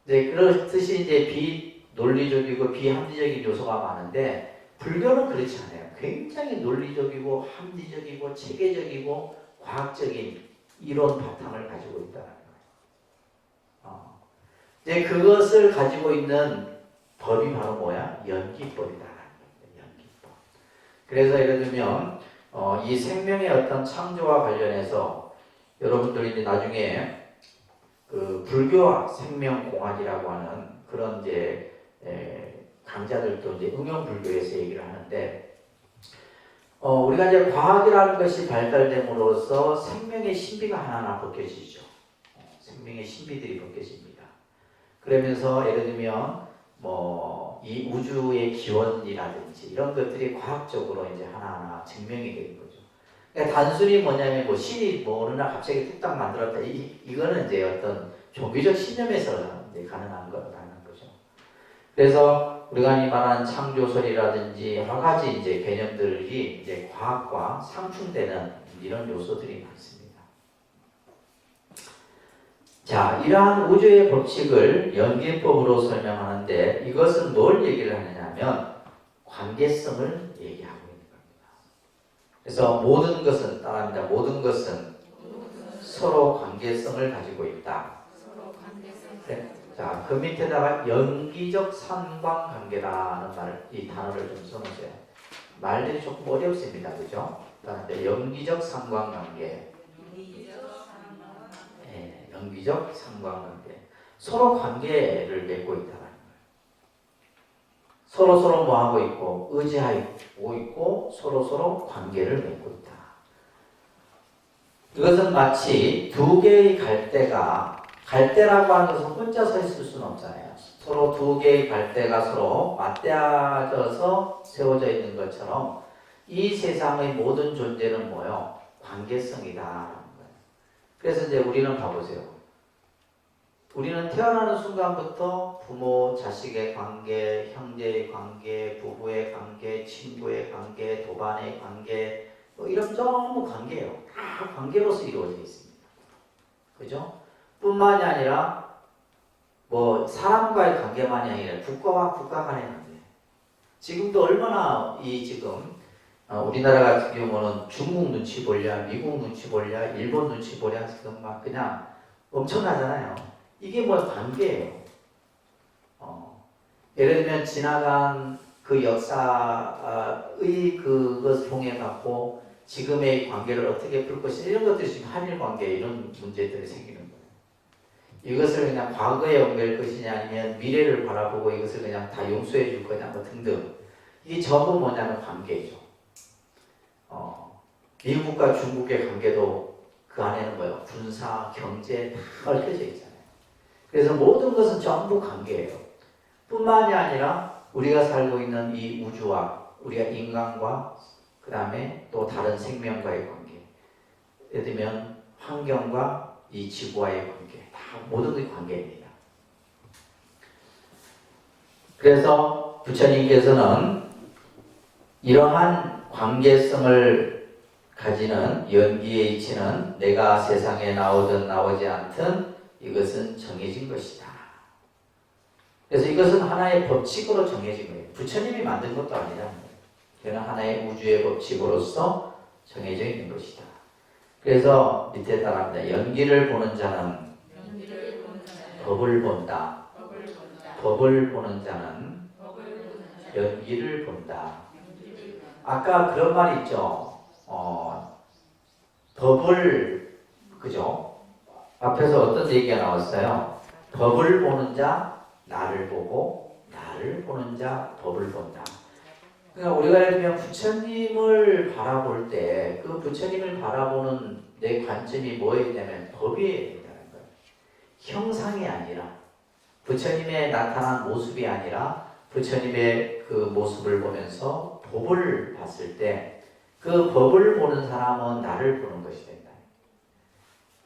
네, 그렇듯이 이제 비논리적이고 비합리적인 요소가 많은데 불교는 그렇지 않아요. 굉장히 논리적이고 합리적이고 체계적이고 과학적인 이론 바탕을 가지고 있다는 거예요. 이제 그것을 가지고 있는 법이 바로 뭐야? 연기법이다. 연기법. 그래서 예를 들면 이 생명의 어떤 창조와 관련해서 여러분들이 이제 나중에 그 불교와 생명공학이라고 하는 그런 이제 강자들도 이제 응용불교에서 얘기를 하는데 우리가 이제 과학이라는 것이 발달됨으로써 생명의 신비가 하나하나 벗겨지죠. 생명의 신비들이 벗겨집니다. 그러면서 예를 들면 뭐 이 우주의 기원이라든지 이런 것들이 과학적으로 이제 하나하나 증명이 되는 거죠. 그러니까 단순히 뭐냐면 뭐 신이 뭐 어느 날 갑자기 뚝딱 만들었다. 이거는 이제 어떤 종교적 신념에서 이제 가능한 거라는 거죠. 그래서 우리가 이 말하는 창조설이라든지 여러 가지 이제 개념들이 이제 과학과 상충되는 이런 요소들이 많습니다. 자, 이러한 우주의 법칙을 연기법으로 설명하는데 이것은 뭘 얘기를 하느냐면 관계성을 얘기하고 있는 겁니다. 그래서 모든 것은 따라합니다. 모든 것은 서로 관계성을 가지고 있다. 네. 자, 그 밑에다가 연기적 상관관계라는 이 단어를 좀 써놓으세요. 말들이 조금 어렵습니다. 그죠? 연기적 상관관계. 네, 연기적 상관관계. 서로 관계를 맺고 있다는 거예요. 서로 뭐 하고 있고, 의지하고 있고, 서로 관계를 맺고 있다. 이것은 마치 두 개의 갈대라고 하는 것은 혼자 서 있을 수는 없잖아요. 서로 두 개의 갈대가 서로 맞대어져서 세워져 있는 것처럼 이 세상의 모든 존재는 뭐요? 관계성이다. 그래서 이제 우리는 봐보세요. 우리는 태어나는 순간부터 부모, 자식의 관계, 형제의 관계, 부부의 관계, 친구의 관계, 도반의 관계, 뭐 이런 전부 관계예요. 다 관계로서 이루어져 있습니다. 그죠? 뿐만이 아니라 뭐 사람과의 관계만이 아니라 국가와 국가 간의 관계. 지금도 얼마나 지금 우리나라 같은 경우는 중국 눈치 보랴, 미국 눈치 보랴, 일본 눈치 보랴 지금 막 그냥 엄청나잖아요. 이게 뭐 관계예요. 예를 들면 지나간 그 역사의 그것을 통해 갖고 지금의 관계를 어떻게 풀 것이냐 이런 것들이 지금 한일 관계 이런 문제들이 생기는 거예요. 이것을 그냥 과거에 옮길 것이냐 아니면 미래를 바라보고 이것을 그냥 다 용서해 줄 거냐 뭐 등등. 이게 전부 뭐냐면 관계죠. 미국과 중국의 관계도 그 안에는 뭐예요? 군사, 경제 다 얽혀져 있잖아요. 그래서 모든 것은 전부 관계예요. 뿐만이 아니라 우리가 살고 있는 이 우주와 우리가 인간과 그 다음에 또 다른 생명과의 관계, 예를 들면 환경과 이 지구와의 관계, 다 모든 게 관계입니다. 그래서 부처님께서는 이러한 관계성을 가지는 연기의 이치는 내가 세상에 나오든 나오지 않든 이것은 정해진 것이다. 그래서 이것은 하나의 법칙으로 정해진 거예요. 부처님이 만든 것도 아니라 이는 하나의 우주의 법칙으로서 정해져 있는 것이다. 그래서 밑에 따라합니다. 연기를 보는 자는 법을 본다. 법을 보는 자는 연기를 본다. 아까 그런 말 있죠. 법을, 그죠? 앞에서 어떤 얘기가 나왔어요? 법을 보는 자 나를 보고 나를 보는 자 법을 본다. 그러니까 우리가 예를 들면 부처님을 바라볼 때 그 부처님을 바라보는 내 관점이 뭐였냐면 법이어야 된다는 거예요. 형상이 아니라 부처님의 나타난 모습이 아니라 부처님의 그 모습을 보면서 법을 봤을 때 그 법을 보는 사람은 나를 보는 것이 된다.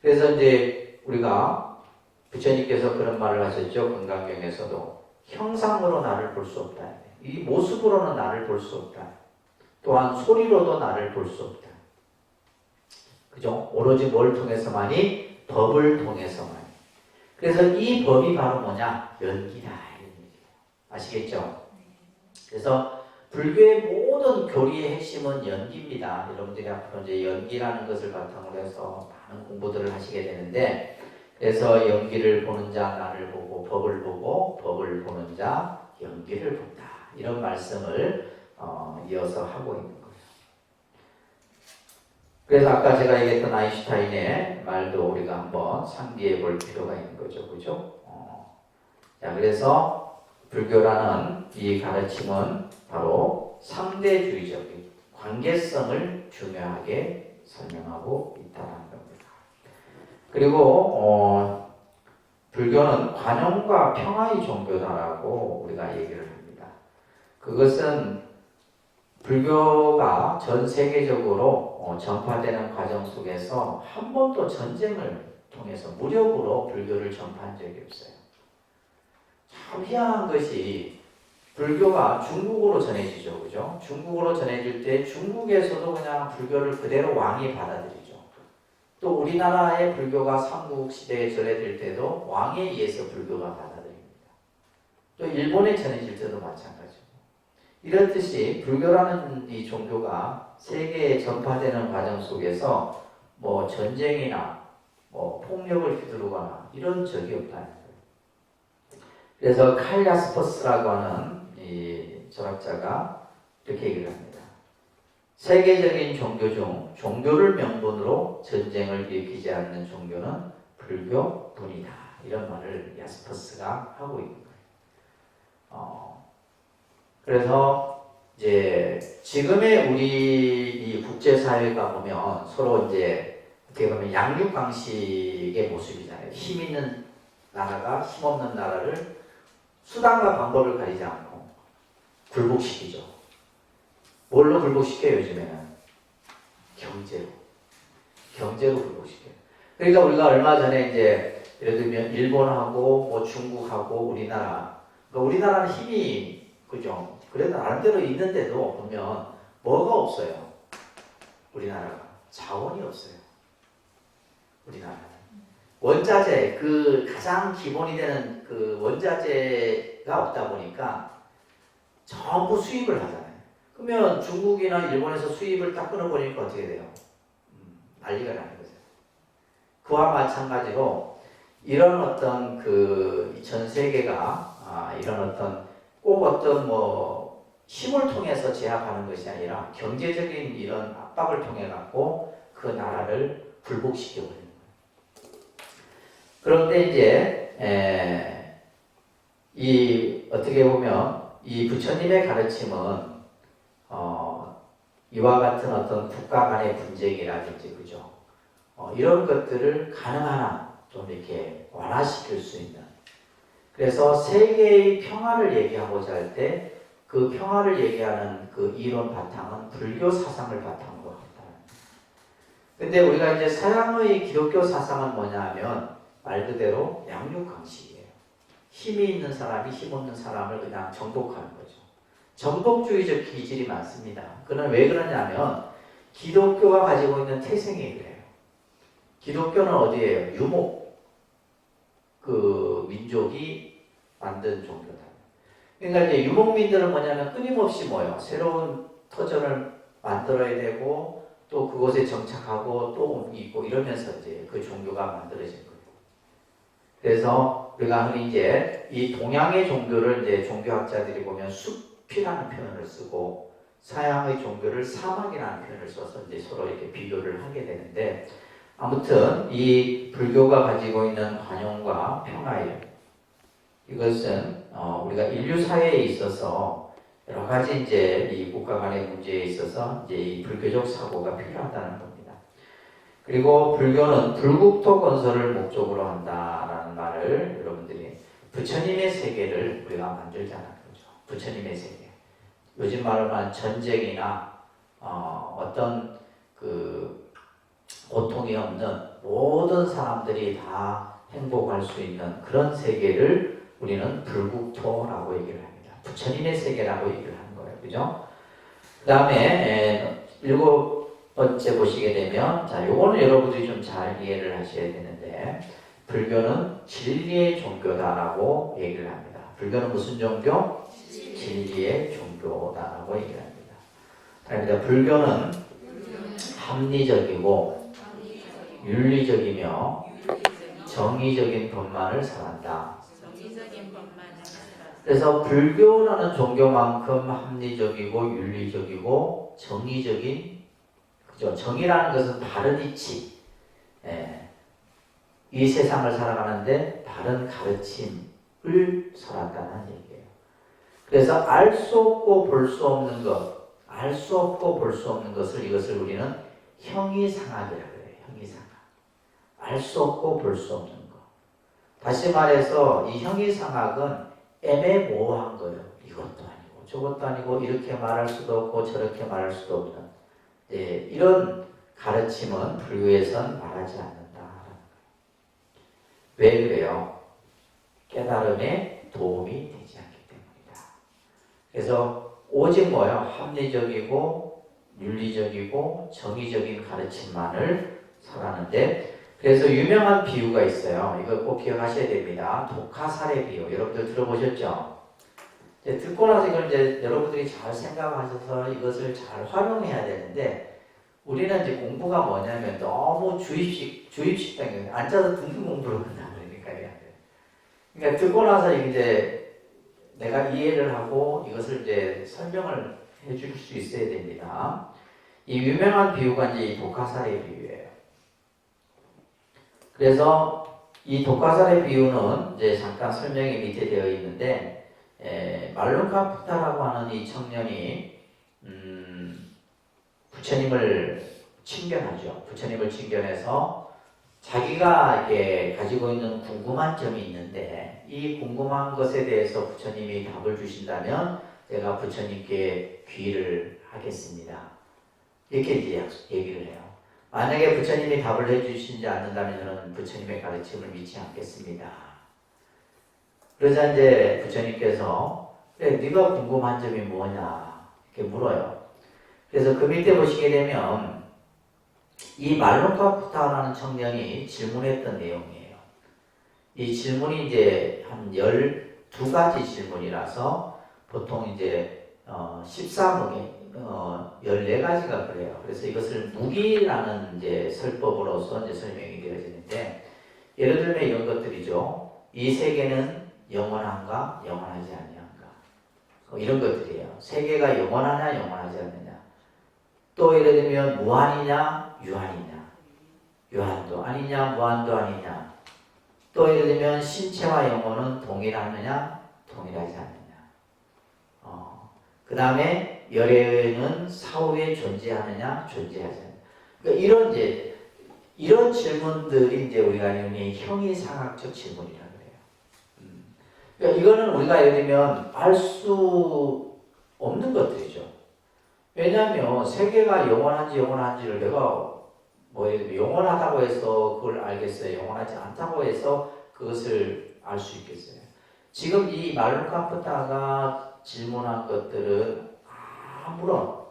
그래서 이제 우리가 부처님께서 그런 말을 하셨죠. 금강경에서도 형상으로 나를 볼 수 없다. 이 모습으로는 나를 볼 수 없다. 또한 소리로도 나를 볼 수 없다. 그죠? 오로지 뭘 통해서만이? 법을 통해서만이. 그래서 이 법이 바로 뭐냐? 연기다. 아시겠죠? 그래서 불교의 모든 교리의 핵심은 연기입니다. 여러분들이 앞으로 이제 연기라는 것을 바탕으로 해서 많은 공부들을 하시게 되는데, 그래서 연기를 보는 자 나를 보고 법을 보고 법을 보는 자 연기를 본다. 이런 말씀을 이어서 하고 있는 거예요. 그래서 아까 제가 얘기했던 아인슈타인의 말도 우리가 한번 상기해 볼 필요가 있는 거죠. 그죠? 자, 그래서 불교라는 이 가르침은 바로 상대주의적인 관계성을 중요하게 설명하고 있다는 겁니다. 그리고 불교는 관용과 평화의 종교다라고 우리가 얘기를 합니다. 그것은 불교가 전 세계적으로 전파되는 과정 속에서 한 번도 전쟁을 통해서 무력으로 불교를 전파한 적이 없어요. 참 희한한 것이 불교가 중국으로 전해지죠. 그죠? 중국으로 전해질 때 중국에서도 그냥 불교를 그대로 왕이 받아들이죠. 또 우리나라의 불교가 삼국시대에 전해질 때도 왕에 의해서 불교가 받아들입니다. 또 일본에 전해질 때도 마찬가지고. 이렇듯이 불교라는 이 종교가 세계에 전파되는 과정 속에서 뭐 전쟁이나 뭐 폭력을 휘두르거나 이런 적이 없다는 거예요. 그래서 칼 야스퍼스라고 하는 이 철학자가 이렇게 얘기를 합니다. 세계적인 종교 중 종교를 명분으로 전쟁을 일으키지 않는 종교는 불교뿐이다. 이런 말을 야스퍼스가 하고 있는 거예요. 그래서 이제 지금의 우리 이 국제사회가 보면 서로 이제 어떻게 보면 양육강식의 모습이잖아요. 힘 있는 나라가 힘 없는 나라를 수단과 방법을 가리지 않고 굴복시키죠. 뭘로 굴복시켜요, 요즘에는? 경제로. 경제로 굴복시켜요. 그러니까 우리가 얼마 전에 이제 예를 들면 일본하고 뭐 중국하고 우리나라, 그러니까 우리나라는 힘이 그죠? 그래도 나름대로 있는데도 보면 뭐가 없어요? 우리나라가 자원이 없어요. 우리나라는 원자재, 그 가장 기본이 되는 그 원자재가 없다 보니까 전부 수입을 하잖아요. 그러면 중국이나 일본에서 수입을 딱 끊어버리니까 어떻게 돼요? 난리가 나는 거죠. 그와 마찬가지로 이런 어떤 그 전 세계가 이런 어떤 꼭 어떤 뭐 힘을 통해서 제압하는 것이 아니라 경제적인 이런 압박을 통해 갖고 그 나라를 굴복시켜 버리는 거예요. 그런데 이제 이 어떻게 보면 이 부처님의 가르침은 이와 같은 어떤 국가 간의 분쟁이라든지 그죠? 이런 것들을 가능한 한 좀 이렇게 완화시킬 수 있는. 그래서 세계의 평화를 얘기하고자 할 때 그 평화를 얘기하는 그 이론 바탕은 불교 사상을 바탕으로 한다. 근데 우리가 이제 서양의 기독교 사상은 뭐냐 하면 말 그대로 양육강식이에요. 힘이 있는 사람이 힘 없는 사람을 그냥 정복하는 거죠. 정복주의적 기질이 많습니다. 그는 왜 그러냐면 기독교가 가지고 있는 태생이 그래요. 기독교는 어디예요? 유목 그 민족이 만든 종교다. 그러니까 이제 유목민들은 뭐냐면 끊임없이 뭐요? 새로운 터전을 만들어야 되고 또 그곳에 정착하고 또 옮기고 이러면서 이제 그 종교가 만들어진 거예요. 그래서 그래서 우리가 흔히 이제 이 동양의 종교를 이제 종교학자들이 보면 숲이라는 표현을 쓰고 서양의 종교를 사막이라는 표현을 써서 이제 서로 이렇게 비교를 하게 되는데, 아무튼 이 불교가 가지고 있는 관용과 평화예요. 이것은 우리가 인류 사회에 있어서 여러 가지 이제 이 국가 간의 문제에 있어서 이제 이 불교적 사고가 필요하다는 겁니다. 그리고 불교는 불국토 건설을 목적으로 한다라는 말을 여러분들이 부처님의 세계를 우리가 만들자는 거죠. 부처님의 세계. 요즘 말로만 전쟁이나 어떤 그 고통이 없는 모든 사람들이 다 행복할 수 있는 그런 세계를 우리는 불국토라고 얘기를 합니다. 부처님의 세계라고 얘기를 하는 거예요. 그죠? 그 다음에 7번째 보시게 되면, 자, 요거는 여러분들이 좀 잘 이해를 하셔야 되는데, 불교는 진리의 종교다라고 얘기를 합니다. 불교는 무슨 종교? 진리의 종교다라고 얘기를 합니다. 그러니까 불교는 합리적이고 윤리적이며 정의적인 법만을 설한다. 그래서 불교라는 종교만큼 합리적이고 윤리적이고 정의적인, 그죠? 정의라는 것은 바른 이치, 이 세상을 살아가는데 바른 가르침을 설한다는 얘기예요. 그래서 알 수 없고 볼 수 없는 것, 알 수 없고 볼 수 없는 것을, 이것을 우리는 형이상학이라고 해요. 형이상학. 알 수 없고 볼 수 없는 것. 다시 말해서 이 형이상학은 애매모호한 거예요. 이것도 아니고 저것도 아니고 이렇게 말할 수도 없고 저렇게 말할 수도 없는, 이런 가르침은 불교에선 말하지 않는다. 왜 그래요? 깨달음에 도움이 되지 않기 때문이다. 그래서 오직 뭐예요? 합리적이고 윤리적이고 정의적인 가르침만을 설하는데, 그래서 유명한 비유가 있어요. 이거 꼭 기억하셔야 됩니다. 독화살의 비유. 여러분들 들어보셨죠? 듣고 나서 이걸 이제 여러분들이 잘 생각하셔서 이것을 잘 활용해야 되는데, 우리는 이제 공부가 뭐냐면 너무 주입식 당연히 앉아서 듣는 공부를 한다 그러니까요. 그러니까 듣고 나서 이제 내가 이해를 하고 이것을 이제 설명을 해줄 수 있어야 됩니다. 이 유명한 비유가 이제 이 독화살의 비유예요. 그래서 이 독화살의 비유는 이제 잠깐 설명이 밑에 되어 있는데, 말룬카푸타라고 하는 이 청년이 부처님을 친견하죠. 부처님을 친견해서 자기가 이렇게 가지고 있는 궁금한 점이 있는데, 이 궁금한 것에 대해서 부처님이 답을 주신다면 제가 부처님께 귀의를 하겠습니다. 이렇게 이제 얘기를 해요. 만약에 부처님이 답을 해주시지 않는다면 저는 부처님의 가르침을 믿지 않겠습니다. 그러자 이제 부처님께서, 그래, 네가 궁금한 점이 뭐냐 이렇게 물어요. 그래서 그 밑에 보시게 되면 이 말룬카푸타라는 청년이 질문했던 내용이에요. 이 질문이 이제 한 12가지 질문이라서 보통 이제 14무기 14가지가 그래요. 그래서 이것을 무기라는 이제 설법으로서 이제 설명이 되어지는데, 예를 들면 이런 것들이죠. 이 세계는 영원한가, 영원하지 아니한가, 이런 것들이에요. 세계가 영원하냐, 영원하지 않느냐. 또 예를 들면 무한이냐, 유한이냐, 유한도 아니냐, 무한도 아니냐. 또 예를 들면 신체와 영혼은 동일하느냐, 동일하지 않느냐. 그 다음에 열애는 사후에 존재하느냐, 존재하지 않느냐. 그러니까 이런 질문들이 이제 우리가 형이상학적 질문이라고 해요. 그러니까 이거는 우리가 예를 들면 알 수 없는 것들이죠. 왜냐하면 세계가 영원한지를 내가 뭐 예를 들면 영원하다고 해서 그걸 알겠어요? 영원하지 않다고 해서 그것을 알 수 있겠어요? 지금 이 말룬카푸타가 질문한 것들은 아무런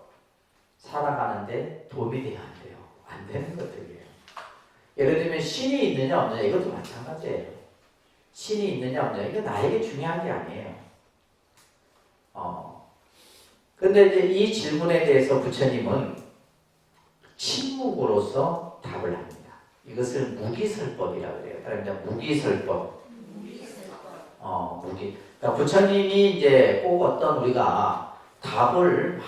살아가는데 도움이 돼야 안 돼요. 안 되는 것들이에요. 예를 들면 신이 있느냐 없느냐, 이것도 마찬가지예요. 신이 있느냐 없느냐, 이게 나에게 중요한 게 아니에요. 근데 이제 이 질문에 대해서 부처님은 침묵으로서 답을 합니다. 이것을 무기설법이라고 해요. 그러니까 무기설법. 무기. 그러니까 부처님이 이제 꼭 어떤 우리가 답을 막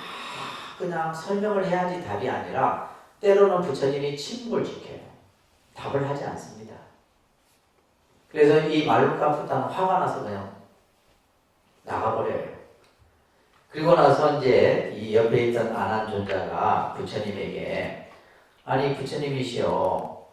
그냥 설명을 해야지 답이 아니라 때로는 부처님이 침묵을 지켜요. 답을 하지 않습니다. 그래서 이 말루카푸타는 화가 나서 그냥 나가버려요. 그리고 나서 이제 이 옆에 있던 아난존자가 부처님에게 아니 부처님이시여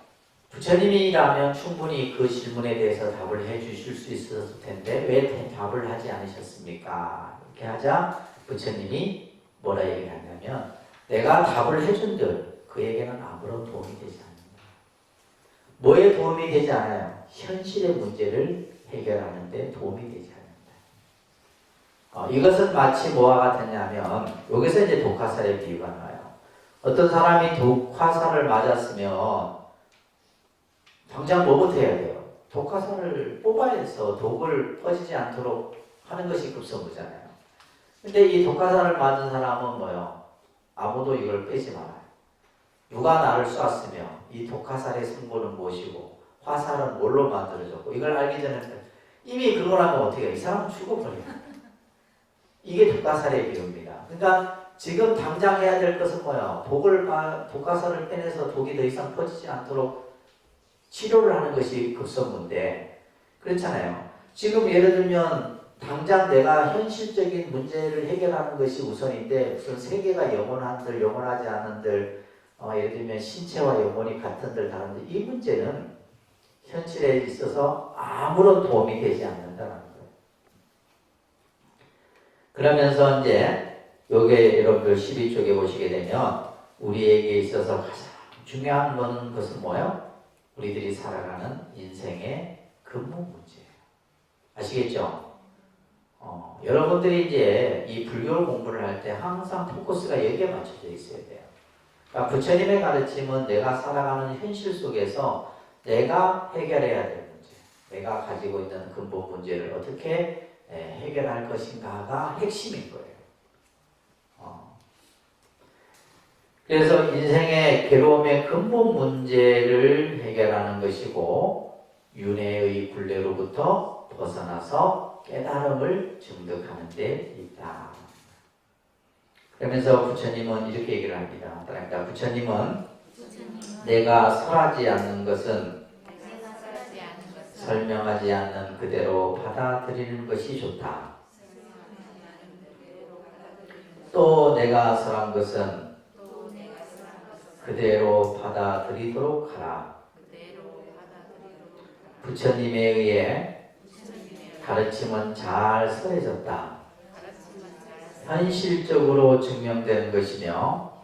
부처님이라면 충분히 그 질문에 대해서 답을 해 주실 수 있었을 텐데 왜 답을 하지 않으셨습니까? 이렇게 하자 부처님이 뭐라 얘기하냐면 내가 답을 해준들 그에게는 아무런 도움이 되지 않는다. 뭐에 도움이 되지 않아요? 현실의 문제를 해결하는 데 도움이 되지 않는다. 이것은 마치 뭐와 같았냐면 여기서 이제 독화살의 비유가 나와요. 어떤 사람이 독화살을 맞았으면 당장 뭐부터 해야 돼요? 독화살을 뽑아야 해서 독을 퍼지지 않도록 하는 것이 급선무잖아요. 근데 이 독화살을 맞은 사람은 뭐요? 아무도 이걸 빼지 말아요. 누가 나를 쐈으며 이 독화살의 승부는 무엇이고 화살은 뭘로 만들어졌고 이걸 알기 전에 이미 그걸 하면 어떻게 해요? 이 사람은 죽어버려요. 이게 독화살의 비유입니다. 그러니까 지금 당장 해야 될 것은 뭐예요? 독화살을 빼내서 독이 더 이상 퍼지지 않도록 치료를 하는 것이 급선무인데 그렇잖아요. 지금 예를 들면 당장 내가 현실적인 문제를 해결하는 것이 우선인데 무슨 세계가 영원한들 영원하지 않은들 예를 들면 신체와 영혼이 같은들 다른들 이 문제는 현실에 있어서 아무런 도움이 되지 않는다는 거예요. 그러면서 이제 요게 여러분들 12쪽에 보시게 되면 우리에게 있어서 가장 중요한 것은 뭐예요? 우리들이 살아가는 인생의 근본 문제예요. 아시겠죠? 여러분들이 이제 이 불교 공부를 할 때 항상 포커스가 여기에 맞춰져 있어야 돼요. 그러니까 부처님의 가르침은 내가 살아가는 현실 속에서 내가 해결해야 될 문제, 내가 가지고 있는 근본 문제를 어떻게 해결할 것인가가 핵심인 거예요. 그래서 인생의 괴로움의 근본 문제를 해결하는 것이고 윤회의 굴레로부터 벗어나서 깨달음을 증득하는 데 있다. 그러면서 부처님은 이렇게 얘기를 합니다. 그러니까 부처님은 내가 설하지 않는 것은 설명하지 않는 그대로 받아들이는 것이 좋다. 또 내가 설한 것은 그대로 받아들이도록 하라. 부처님에 의해 가르침은 잘 설해졌다. 현실적으로 증명되는 것이며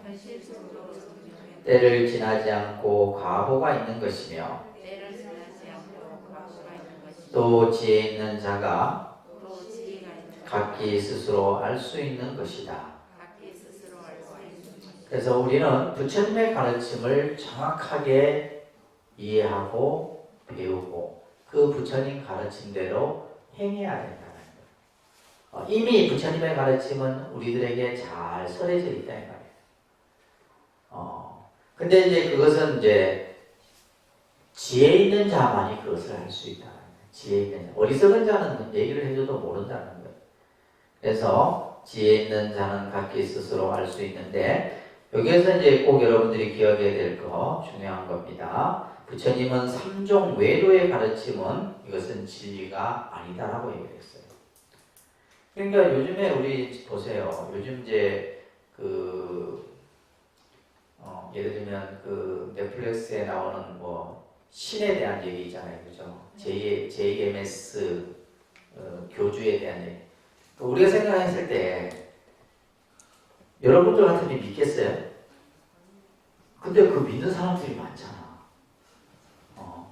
때를 지나지 않고 과보가 있는 것이며 또 지혜 있는 자가 각기 스스로 알 수 있는 것이다. 그래서 우리는 부처님의 가르침을 정확하게 이해하고 배우고 그 부처님 가르침대로 행해야 된다는 거예요. 이미 부처님의 가르침은 우리들에게 잘 설해져 있다 이 말이에요. 근데 이제 그것은 이제 지혜 있는 자만이 그것을 할 수 있다. 지혜 있는 자. 어리석은 자는 얘기를 해줘도 모른다는 거예요. 그래서 지혜 있는 자는 각기 스스로 알 수 있는데 여기에서 이제 꼭 여러분들이 기억해야 될 거 중요한 겁니다. 부처님은 삼종 외도의 가르침은 이것은 진리가 아니다라고 얘기했어요. 그러니까 요즘에 우리 보세요. 요즘 이제 예를 들면 그 넷플릭스에 나오는 뭐 신에 대한 얘기 있잖아요, 그죠? JMS 교주에 대한 얘기. 우리가 생각했을 때 여러분들 같으면 믿겠어요? 근데 그 믿는 사람들이 많잖아.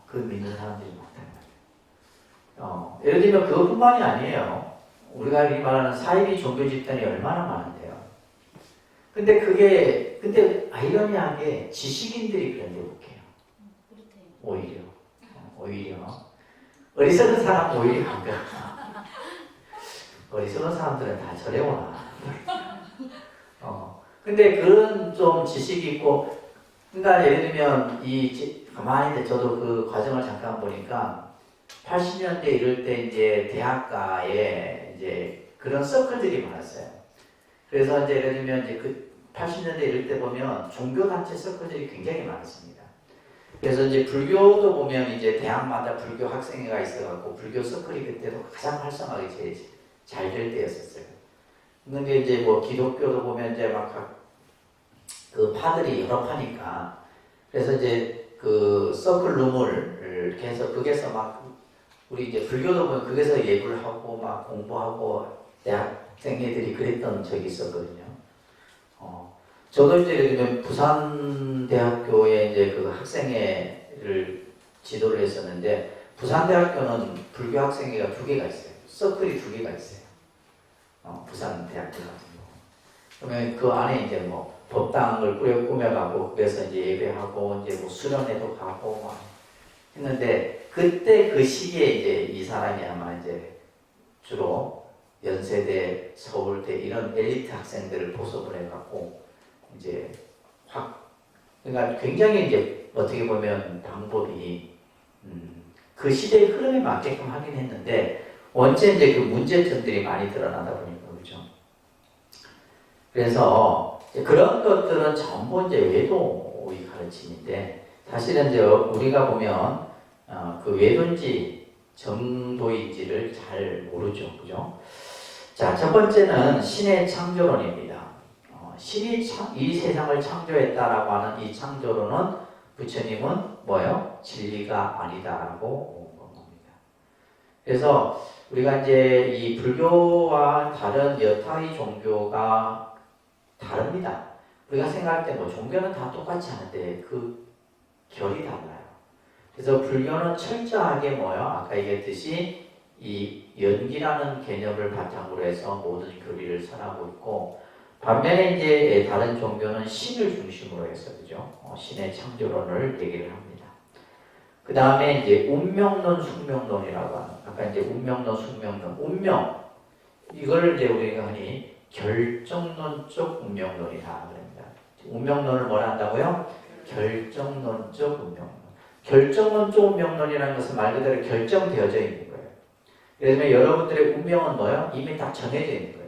그 믿는 사람들이 많단 말이에요. 예를 들면 그것뿐만이 아니에요. 우리가 이 말하는 사이비 종교 집단이 얼마나 많은데요. 근데 아이러니하게 지식인들이 그런 데 못해요. 오히려. 어리석은 사람 오히려 안 그래. 어리석은 사람들은 다 절에 오나. 근데 그런 좀 지식이 있고, 그러니까 예를 들면 가만히 저도 그 과정을 잠깐 보니까 80년대 이럴 때 이제 대학가에 이제 그런 서클들이 많았어요. 그래서 이제 예를 들면 이제 그 80년대 이럴 때 보면 종교단체 서클들이 굉장히 많았습니다. 그래서 이제 불교도 보면 이제 대학마다 불교 학생회가 있어갖고 불교 서클이 그때도 가장 활성화가 제일 잘 될 때였었어요. 근데 이제 뭐 기독교도 보면 이제 막 그 파들이 여러 파니까 그래서 이제 그 서클룸을 이렇게 해서 거기서 막 우리 이제 불교도 보면 거기서 예불 하고 막 공부하고 대학생애들이 그랬던 적이 있었거든요. 저도 이제 예를 들면 부산대학교에 이제 그 학생회를 지도를 했었는데 부산대학교는 불교 학생회가 2개가 있어요. 서클이 2개가 있어요. 부산대학교 같은 경우. 그러면 그 안에 이제 뭐 법당을 꾸며가고 그래서 이제 예배하고 이제 뭐 수련회도 가고 막 했는데 그때 그 시기에 이제 이 사람이 아마 이제 주로 연세대, 서울대 이런 엘리트 학생들을 보섭을 해갖고 이제 그러니까 굉장히 이제 어떻게 보면 방법이 그 시대의 흐름에 맞게끔 하긴 했는데 원체 이제 그 문제점들이 많이 드러나다 보니까 그렇죠. 그래서 그런 것들은 전부 이제 외도의 가르침인데 사실은 이제 우리가 보면 그 외도인지 정도인지를 잘 모르죠, 그죠? 자, 첫 번째는 신의 창조론입니다. 신이 이 세상을 창조했다라고 하는 이 창조론은 부처님은 뭐예요? 진리가 아니다라고 온 겁니다. 그래서 우리가 이제 이 불교와 다른 여타의 종교가 다릅니다. 우리가 생각할 때 뭐 종교는 다 똑같지 않은데 그 결이 달라요. 그래서 불교는 철저하게 뭐예요? 아까 얘기했듯이 이 연기라는 개념을 바탕으로 해서 모든 교리를 설하고 있고 반면에 이제 다른 종교는 신을 중심으로 해서 그죠? 신의 창조론을 얘기를 합니다. 그 다음에 이제 운명론, 숙명론이라고 하는 아까 이제 운명론, 숙명론, 운명 이걸 이제 우리가 흔히 결정론적 운명론이다 그럽니다. 운명론을 뭐라 한다고요? 결정론적 운명론. 결정론적 운명론이라는 것은 말 그대로 결정되어져 있는 거예요. 예를 들면 여러분들의 운명은 뭐예요? 이미 딱 정해져 있는 거예요.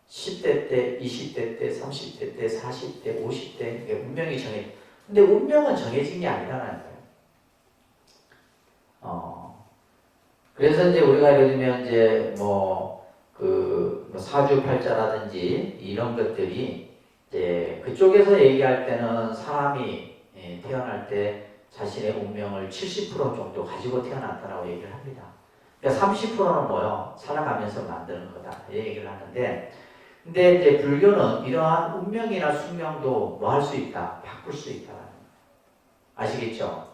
10대 때, 20대 때, 30대 때, 40대, 50대 운명이 정해져. 근데 운명은 정해진 게 아니라는 거예요. 그래서 이제 우리가 예를 들면 이제 뭐 사주팔자라든지 이런 것들이 이제 그쪽에서 얘기할 때는 사람이 태어날 때 자신의 운명을 70% 정도 가지고 태어났다라고 얘기를 합니다. 그러니까 30%는 뭐요? 살아가면서 만드는 거다. 이 얘기를 하는데 근데 이제 불교는 이러한 운명이나 숙명도 뭐 할 수 있다? 바꿀 수 있다. 아시겠죠?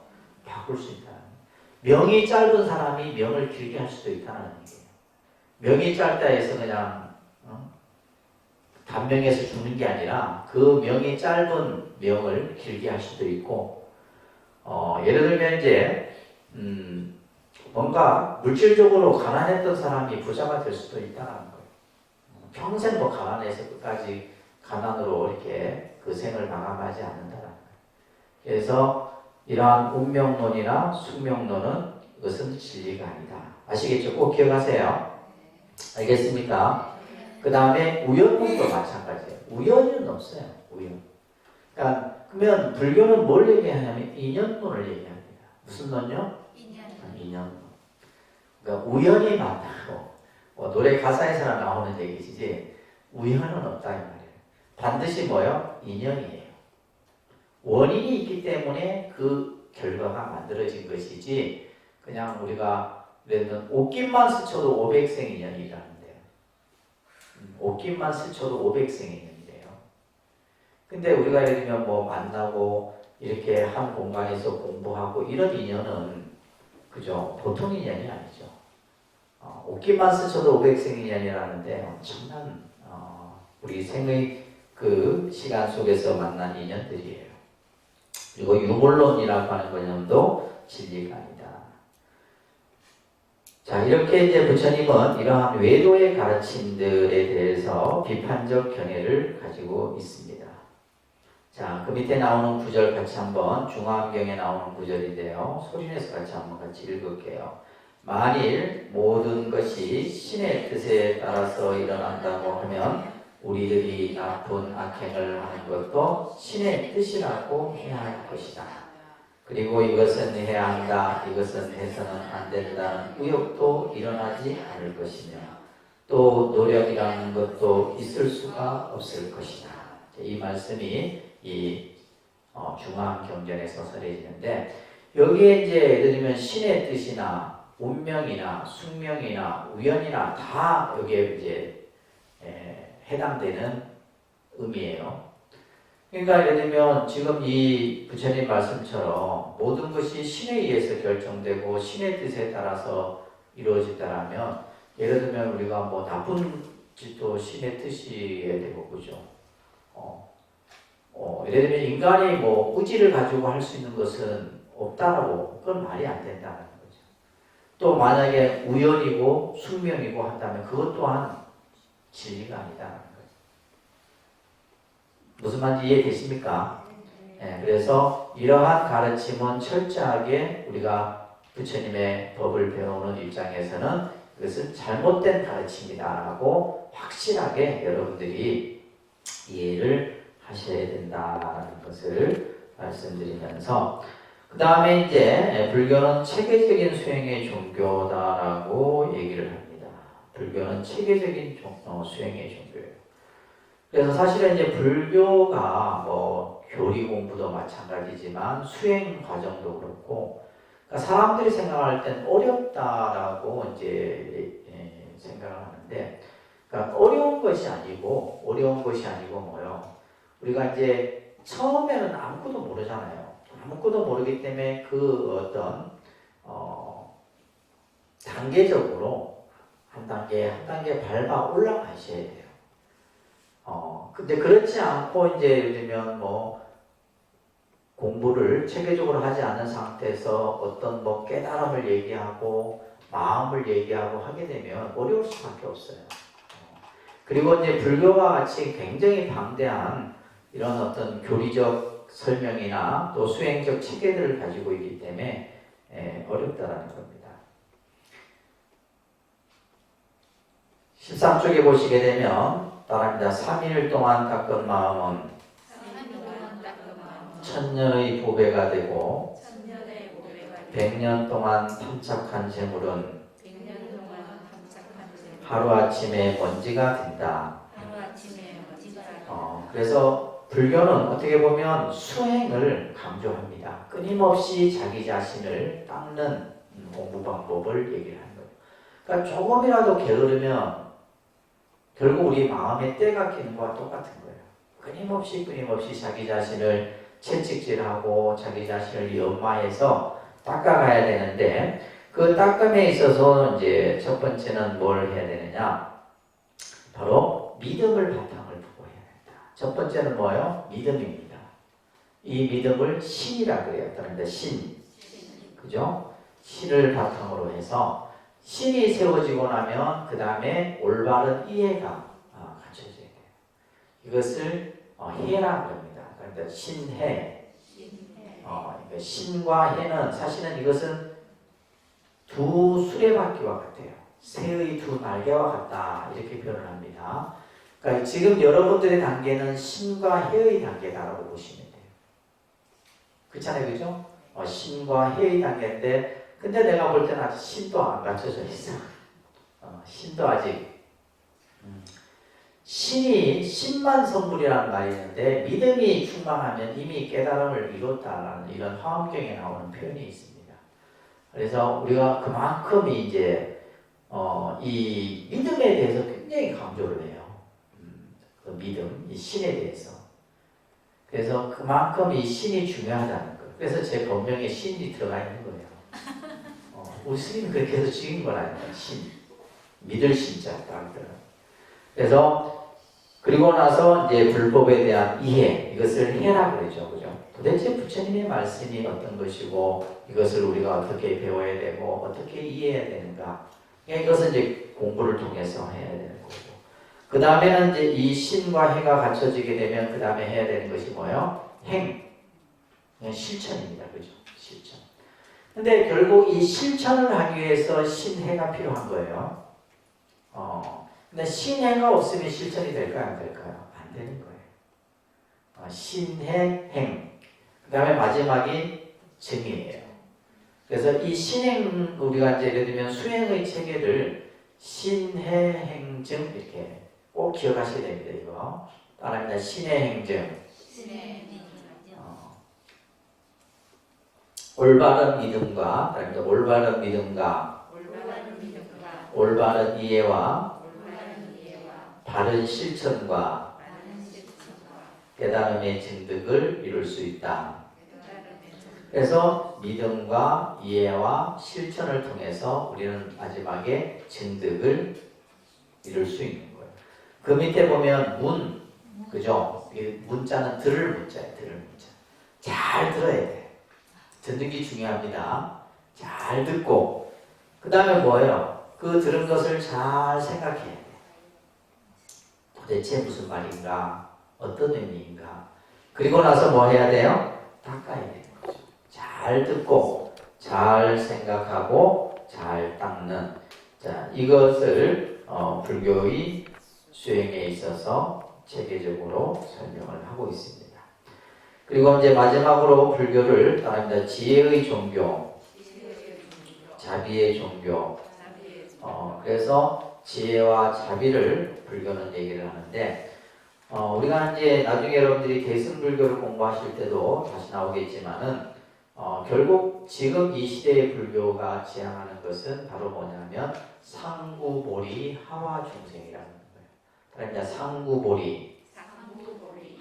바꿀 수 있다. 명이 짧은 사람이 명을 길게 할 수도 있다는 얘기예요. 명이 짧다 해서 그냥 단명해서 죽는 게 아니라 그 명이 짧은 명을 길게 할 수도 있고 예를 들면 이제 뭔가 물질적으로 가난했던 사람이 부자가 될 수도 있다는 거예요. 평생 뭐 가난해서 끝까지 가난으로 이렇게 그 생을 마감하지 않는다는 거예요. 그래서 이러한 운명론이나 숙명론은 그것은 진리가 아니다. 아시겠죠? 꼭 기억하세요. 알겠습니까? 그 다음에 우연론도 마찬가지예요. 우연은 없어요. 우연. 그러니까 그러면 불교는 뭘 얘기하냐면 인연론을 얘기합니다. 무슨 논요? 인연. 그러니까 우연이 많다고 노래 가사에서나 나오는 얘기지 우연은 없다 이 말이에요. 반드시 뭐요? 인연이에요. 원인이 있기 때문에 그 결과가 만들어진 것이지 그냥 우리가 예를 들면 옷깃만 스쳐도 500생 인연이라는데요. 옷깃만 스쳐도 500생 인연이래요. 근데 우리가 예를 들면 뭐 만나고 이렇게 한 공간에서 공부하고 이런 인연은 그죠? 보통 인연이 아니죠. 옷깃만 스쳐도 500생 인연이라는데 엄청난 우리 생의 그 시간 속에서 만난 인연들이에요. 그리고 유물론이라고 하는 개념도 진리가 아니다. 자, 이렇게 이제 부처님은 이러한 외도의 가르침들에 대해서 비판적 견해를 가지고 있습니다. 자, 그 밑에 나오는 구절 같이 한번 중화함경에 나오는 구절인데요. 소리내서 같이 읽을게요. 만일 모든 것이 신의 뜻에 따라서 일어난다고 하면 우리들이 나쁜 악행을 하는 것도 신의 뜻이라고 해야 할 것이다. 그리고 이것은 해야 한다, 이것은 해서는 안 된다는 의욕도 일어나지 않을 것이며 또 노력이라는 것도 있을 수가 없을 것이다. 이 말씀이 이 중화함경전에서 설해지는데 여기에 이제 예를 들면 신의 뜻이나 운명이나 숙명이나 우연이나 다 여기에 이제 해당되는 의미예요. 그러니까 예를 들면 지금 이 부처님 말씀처럼 모든 것이 신에 의해서 결정되고 신의 뜻에 따라서 이루어진다면 예를 들면 우리가 뭐 나쁜 짓도 신의 뜻이어야 되고 그죠? 예를 들면 인간이 뭐 의지를 가지고 할 수 있는 것은 없다라고 그건 말이 안 된다는 거죠. 또 만약에 우연이고 숙명이고 한다면 그것 또한 진리가 아니다라는 거죠. 무슨 말인지 이해되십니까? 네, 그래서 이러한 가르침은 철저하게 우리가 부처님의 법을 배우는 입장에서는 그것은 잘못된 가르침이다라고 확실하게 여러분들이 이해를 하셔야 된다는 것을 말씀드리면서 그 다음에 이제 불교는 체계적인 수행의 종교다라고 얘기를 합니다. 불교는 체계적인 수행의 종교예요. 그래서 사실은 이제 불교가 뭐 교리 공부도 마찬가지지만 수행 과정도 그렇고 그러니까 사람들이 생각할 땐 어렵다라고 이제 생각을 하는데 그러니까 어려운 것이 아니고 뭐요? 우리가 이제 처음에는 아무것도 모르잖아요. 아무것도 모르기 때문에 그 어떤 단계적으로 한 단계 밟아 올라가셔야 돼요. 근데 그렇지 않고 이제 예를 들면 뭐 공부를 체계적으로 하지 않은 상태에서 어떤 뭐 깨달음을 얘기하고 마음을 얘기하고 하게 되면 어려울 수밖에 없어요. 그리고 이제 불교와 같이 굉장히 방대한 이런 어떤 교리적 설명이나 또 수행적 체계들을 가지고 있기 때문에 어렵다라는 겁니다. 13쪽에 보시게 되면 따라합니다. 3일 동안 닦은 마음은 천년의 보배가 되고 100년 동안 탐착한 재물은 하루아침에 먼지가 된다. 그래서 불교는 어떻게 보면 수행을 강조합니다. 끊임없이 자기 자신을 닦는 공부 방법을 얘기를 하는 거예요. 그러니까 조금이라도 게으르면 결국 우리 마음의 때가 끼는 것과 똑같은 거예요. 끊임없이 자기 자신을 채찍질하고 자기 자신을 연마해서 닦아가야 되는데 그 닦음에 있어서 이제 첫 번째는 뭘 해야 되느냐? 바로 믿음을 바탕을 두고 해야 된다. 첫 번째는 뭐예요? 믿음입니다. 이 믿음을 신이라 그래요. 그런데 신, 그죠? 신을 바탕으로 해서 신이 세워지고 나면 그 다음에 올바른 이해가 갖춰져야 돼요. 이것을 해라고 합니다. 그러니까 신해. 신과 해는 사실은 이것은 두 수레바퀴와 같아요. 새의 두 날개와 같다 이렇게 표현을 합니다. 그러니까 지금 여러분들의 단계는 신과 해의 단계다라고 보시면 돼요. 그렇잖아요, 그죠? 신과 해의 단계인데 근데 내가 볼 때는 아직 신도 안 갖춰져 있어. 신도 아직 신만 선물이라는 말이 있는데 믿음이 충만하면 이미 깨달음을 이뤘다라는 이런 화엄경에 나오는 표현이 있습니다. 그래서 우리가 그만큼 이제 이 믿음에 대해서 굉장히 강조를 해요. 그 믿음, 이 신에 대해서. 그래서 그만큼 이 신이 중요하다는 거예요. 그래서 제 본명에 신이 들어가 있는 거예요. 우리 스님이 그렇게 해서 지은 건 아니에요. 신. 믿을 신자. 그래서 그리고 나서 이제 불법에 대한 이해, 이것을 해라 그러죠. 그죠? 도대체 부처님의 말씀이 어떤 것이고 이것을 우리가 어떻게 배워야 되고 어떻게 이해해야 되는가. 이것은 이제 공부를 통해서 해야 되는 거고. 그 다음에는 이제 이 신과 해가 갖춰지게 되면 그 다음에 해야 되는 것이 뭐예요? 행. 실천입니다. 그죠? 실천. 근데 결국 이 실천을 하기 위해서 신해가 필요한 거예요. 근데 신해가 없으면 실천이 될까요? 안 될까요? 안 되는 거예요. 신해, 행. 그 다음에 마지막이 증이에요. 그래서 이 신행, 우리가 이제 예를 들면 수행의 체계를 신해행증 이렇게 꼭 기억하셔야 됩니다. 이거 따라합니다. 신해행증. 올바른 믿음과 올바른 믿음과 올바른 이해와 바른 실천과 깨달음의 증득을 이룰 수 있다. 그래서 믿음과 이해와 실천을 통해서 우리는 마지막에 증득을 이룰 수 있는 거예요. 그 밑에 보면 문, 그죠? 문자는 들을 문자예요. 들을 문자. 잘 들어야 돼. 듣는 게 중요합니다. 잘 듣고 그 다음에 뭐예요? 그 들은 것을 잘 생각해야 돼. 도대체 무슨 말인가? 어떤 의미인가? 그리고 나서 뭐 해야 돼요? 닦아야 되는 거죠. 잘 듣고 잘 생각하고 잘 닦는, 자, 이것을 불교의 수행에 있어서 체계적으로 설명을 하고 있습니다. 그리고 이제 마지막으로 불교를 따릅니다. 지혜의 종교, 자비의 종교. 그래서 지혜와 자비를 불교는 얘기를 하는데, 우리가 이제 나중에 여러분들이 대승불교를 공부하실 때도 다시 나오겠지만은, 결국 지금 이 시대의 불교가 지향하는 것은 바로 뭐냐면 상구보리 하와중생이라는 거예요. 그러니까 상구보리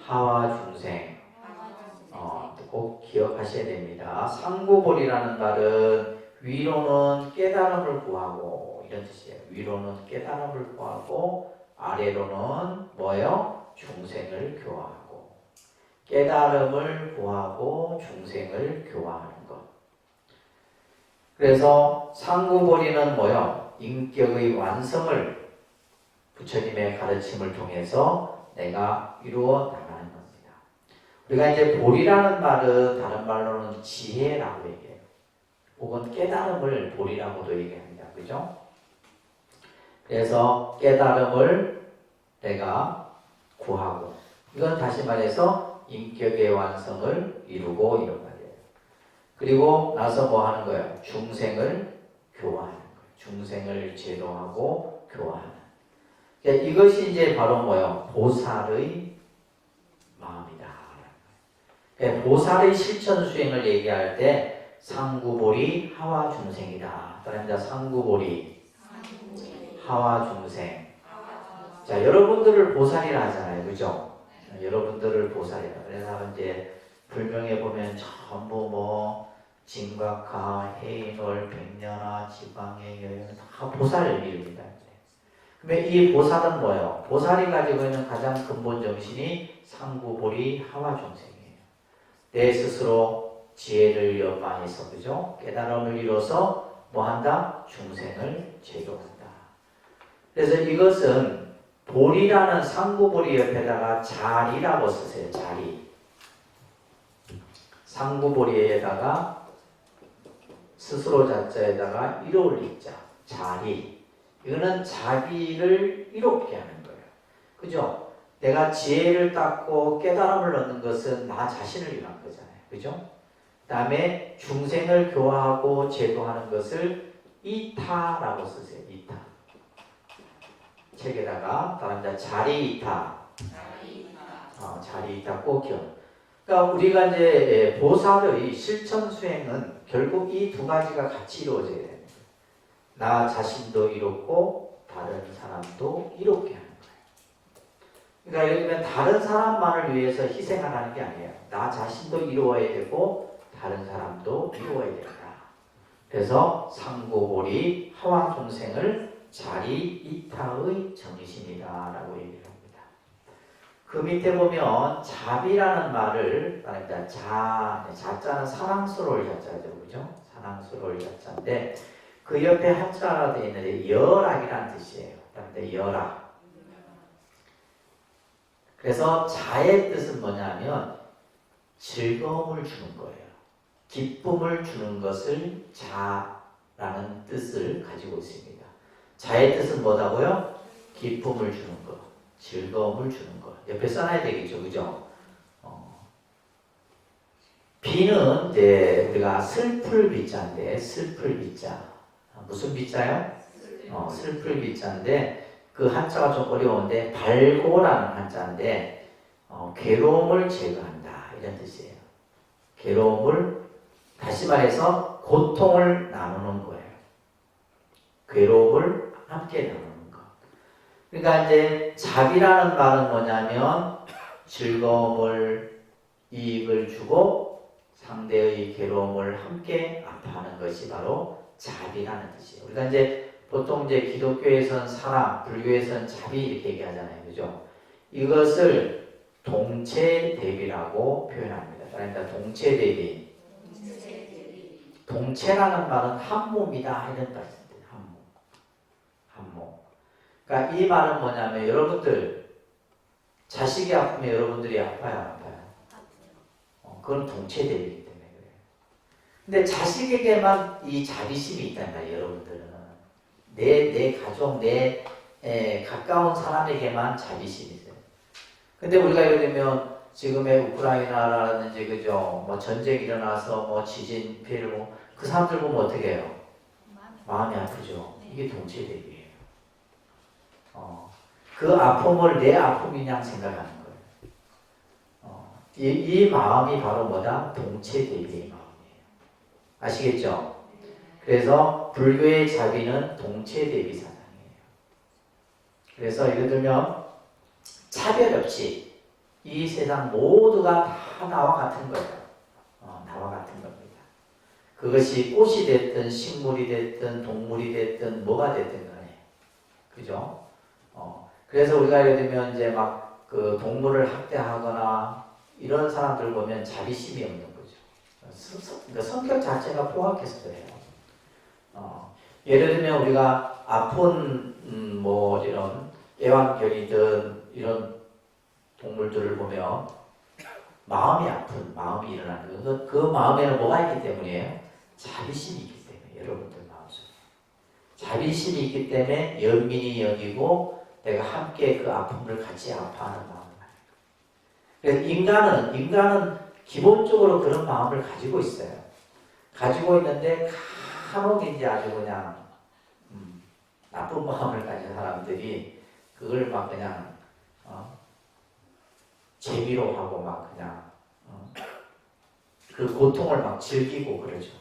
하와중생. 꼭 기억하셔야 됩니다. 상구보리라는 말은 위로는 깨달음을 구하고 이런 뜻이에요. 위로는 깨달음을 구하고 아래로는 뭐예요? 중생을 교화하고. 깨달음을 구하고 중생을 교화하는 것. 그래서 상구보리는 뭐예요? 인격의 완성을 부처님의 가르침을 통해서 내가 이루어 나가는 겁니다. 우리가 이제 보리라는 말은 다른 말로는 지혜라고 얘기해요. 혹은 깨달음을 보리라고도 얘기합니다. 그죠? 그래서 깨달음을 내가 구하고, 이건 다시 말해서 인격의 완성을 이루고 이런 말이에요. 그리고 나서 뭐 하는 거예요? 중생을 교화하는 거예요. 중생을 제도하고 교화하는. 그러니까 이것이 이제 바로 뭐예요? 보살의 마음이다. 보살의 실천 수행을 얘기할 때 상구보리 하와중생이다. 따라합니다. 상구보리 하와중생. 자, 여러분들을 보살이라 하잖아요. 그죠? 여러분들을 보살이라. 그래서 이제 불명에 보면 전부 뭐 진곽하, 해인월, 백년하, 지방의 여인 다 보살 이름입니다. 그러면 이 보살은 뭐예요? 보살이 가지고 있는 가장 근본 정신이 상구보리 하와중생이에요. 내 스스로 지혜를 연마해서, 그죠? 깨달음을 이뤄서 뭐 한다? 중생을 제도한다. 그래서 이것은 보리라는 상구보리 옆에다가 자리라고 쓰세요. 자리. 상구보리에다가 스스로 자자에다가 이로울 이자. 자리. 이거는 자기를 이롭게 하는 거예요. 그죠? 내가 지혜를 닦고 깨달음을 얻는 것은 나 자신을 위한 거잖아요. 그죠? 그 다음에 중생을 교화하고 제도하는 것을 이타라고 쓰세요. 이타. 책에다가 다른다. 자리이타. 자리이타 꼭 기억. 그러니까 우리가 이제 보살의 실천 수행은 결국 이 두 가지가 같이 이루어져야 됩니다. 나 자신도 이롭고 다른 사람도 이롭게 하는 거예요. 그러니까 예를 들면 다른 사람만을 위해서 희생하라는 게 아니에요. 나 자신도 이루어야 되고 다른 사람도 이루어야 된다. 그래서 상구보리 하와중생을 자리이타의 정신이다 라고 얘기를 합니다. 그 밑에 보면 자비라는 말을 말합니다. 자자는 사랑스러울 자자죠. 그죠? 사랑스러울 자자인데 그 옆에 한자가 되어 있는데 열악이라는 뜻이에요. 그런데 열악. 그래서 자의 뜻은 뭐냐면 즐거움을 주는 거예요. 기쁨을 주는 것을 자라는 뜻을 가지고 있습니다. 자의 뜻은 뭐다고요? 기쁨을 주는 것, 즐거움을 주는 것. 옆에 써놔야 되겠죠, 그죠? 비는 이제 우리가 슬플 비자인데, 슬플 비자. 무슨 비자요? 슬플 비자인데, 그 한자가 좀 어려운데, 발고라는 한자인데, 괴로움을 제거한다. 이런 뜻이에요. 괴로움을, 다시 말해서, 고통을 나누는 거예요. 괴로움을 함께 나누는 것. 그러니까 이제, 자비라는 말은 뭐냐면, 즐거움을, 이익을 주고, 상대의 괴로움을 함께 아파하는 것이 바로 자비라는 뜻이에요. 우리가 이제 보통 이제 기독교에서는 사랑, 불교에서는 자비 이렇게 얘기하잖아요. 그죠? 이것을 동체대비라고 표현합니다. 그러니까 동체대비. 동체라는 말은 한 몸이다. 이런 뜻입니다. 한 몸. 한 몸. 그러니까 이 말은 뭐냐면 여러분들 자식이 아프면 여러분들이 아파요, 안 아파요? 그건 동체대비이기 때문에 그래요. 근데 자식에게만 이 자비심이 있단 말이에요, 여러분들은. 내 가족, 내 가까운 사람에게만 자비심이 있어요. 근데 우리가 예를 들면 지금의 우크라이나라든지 그죠, 뭐 전쟁이 일어나서 뭐 지진 피해를 그 사람들 보면 어떻게 해요? 마음이 아프죠. 이게 동체대비예요. 그 아픔을 내 아픔이냐 생각하는 거예요. 이 마음이 바로 뭐다? 동체대비의 마음이에요. 아시겠죠? 그래서 불교의 자비는 동체대비 사상이에요. 그래서 예를 들면 차별 없이 이 세상 모두가 다 나와 같은 거예요. 나와 같은 겁니다. 그것이 꽃이 됐든 식물이 됐든 동물이 됐든 뭐가 됐든 간에. 그죠? 그래서 우리가 예를 들면 이제 막 그 동물을 학대하거나 이런 사람들 보면 자비심이 없는 거죠. 그러니까 성격 자체가 포악해서 그래요. 예를 들면 우리가 아픈 뭐 이런 애완견이든 이런 동물들을 보면 마음이 아픈 마음이 일어나는 거. 그 마음에는 뭐가 있기 때문이에요? 자비심이 있기 때문에 여러분들 마음속에 자비심이 있기 때문에 연민이 여기고 내가 함께 그 아픔을 같이 아파하는 마음을 가지고. 그래서 인간은 기본적으로 그런 마음을 가지고 있어요. 가지고 있는데 간혹 이제 아주 그냥 나쁜 마음을 가진 사람들이 그걸 막 그냥 재미로 하고 막 그냥 그 고통을 막 즐기고 그러죠.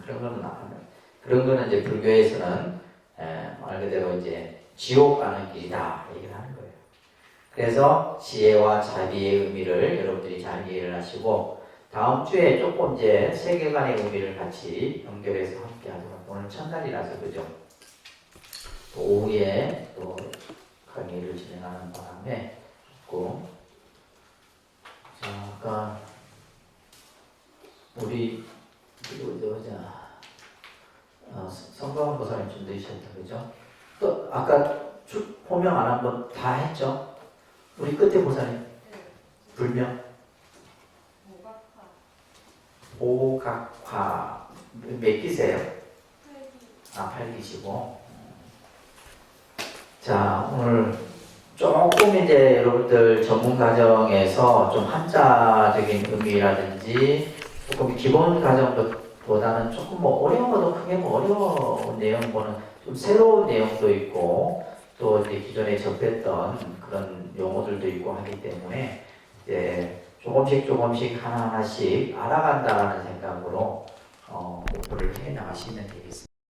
그런 거는 이제 불교에서는 말 그대로 이제 지옥 가는 길이다 얘기를 하는 거예요. 그래서 지혜와 자비의 의미를 여러분들이 잘 이해를 하시고 다음 주에 조금 이제 세계관의 의미를 같이 연결해서 함께 하도록. 오늘 첫날이라서 그죠? 또 오후에 또 강의를 진행하는 바람에 조금 자 아까 우리 성광 보살님 좀 넣으셨다 그죠? 또 아까 쭉 호명 안 한 번 다 했죠? 우리 끝에 보살님 불명 오각화 몇 기세요? 8기시고. 자 오늘 조금 이제 여러분들 전문 과정에서 좀 한자적인 의미라든지 조금 기본 과정보다는 조금 뭐 어려운 것도 크게 뭐 어려운 내용보는 좀 새로운 내용도 있고 또 이제 기존에 접했던 그런 용어들도 있고 하기 때문에 이제 조금씩 하나하나씩 알아간다라는 생각으로 공부를 해 나가시면 되겠습니다.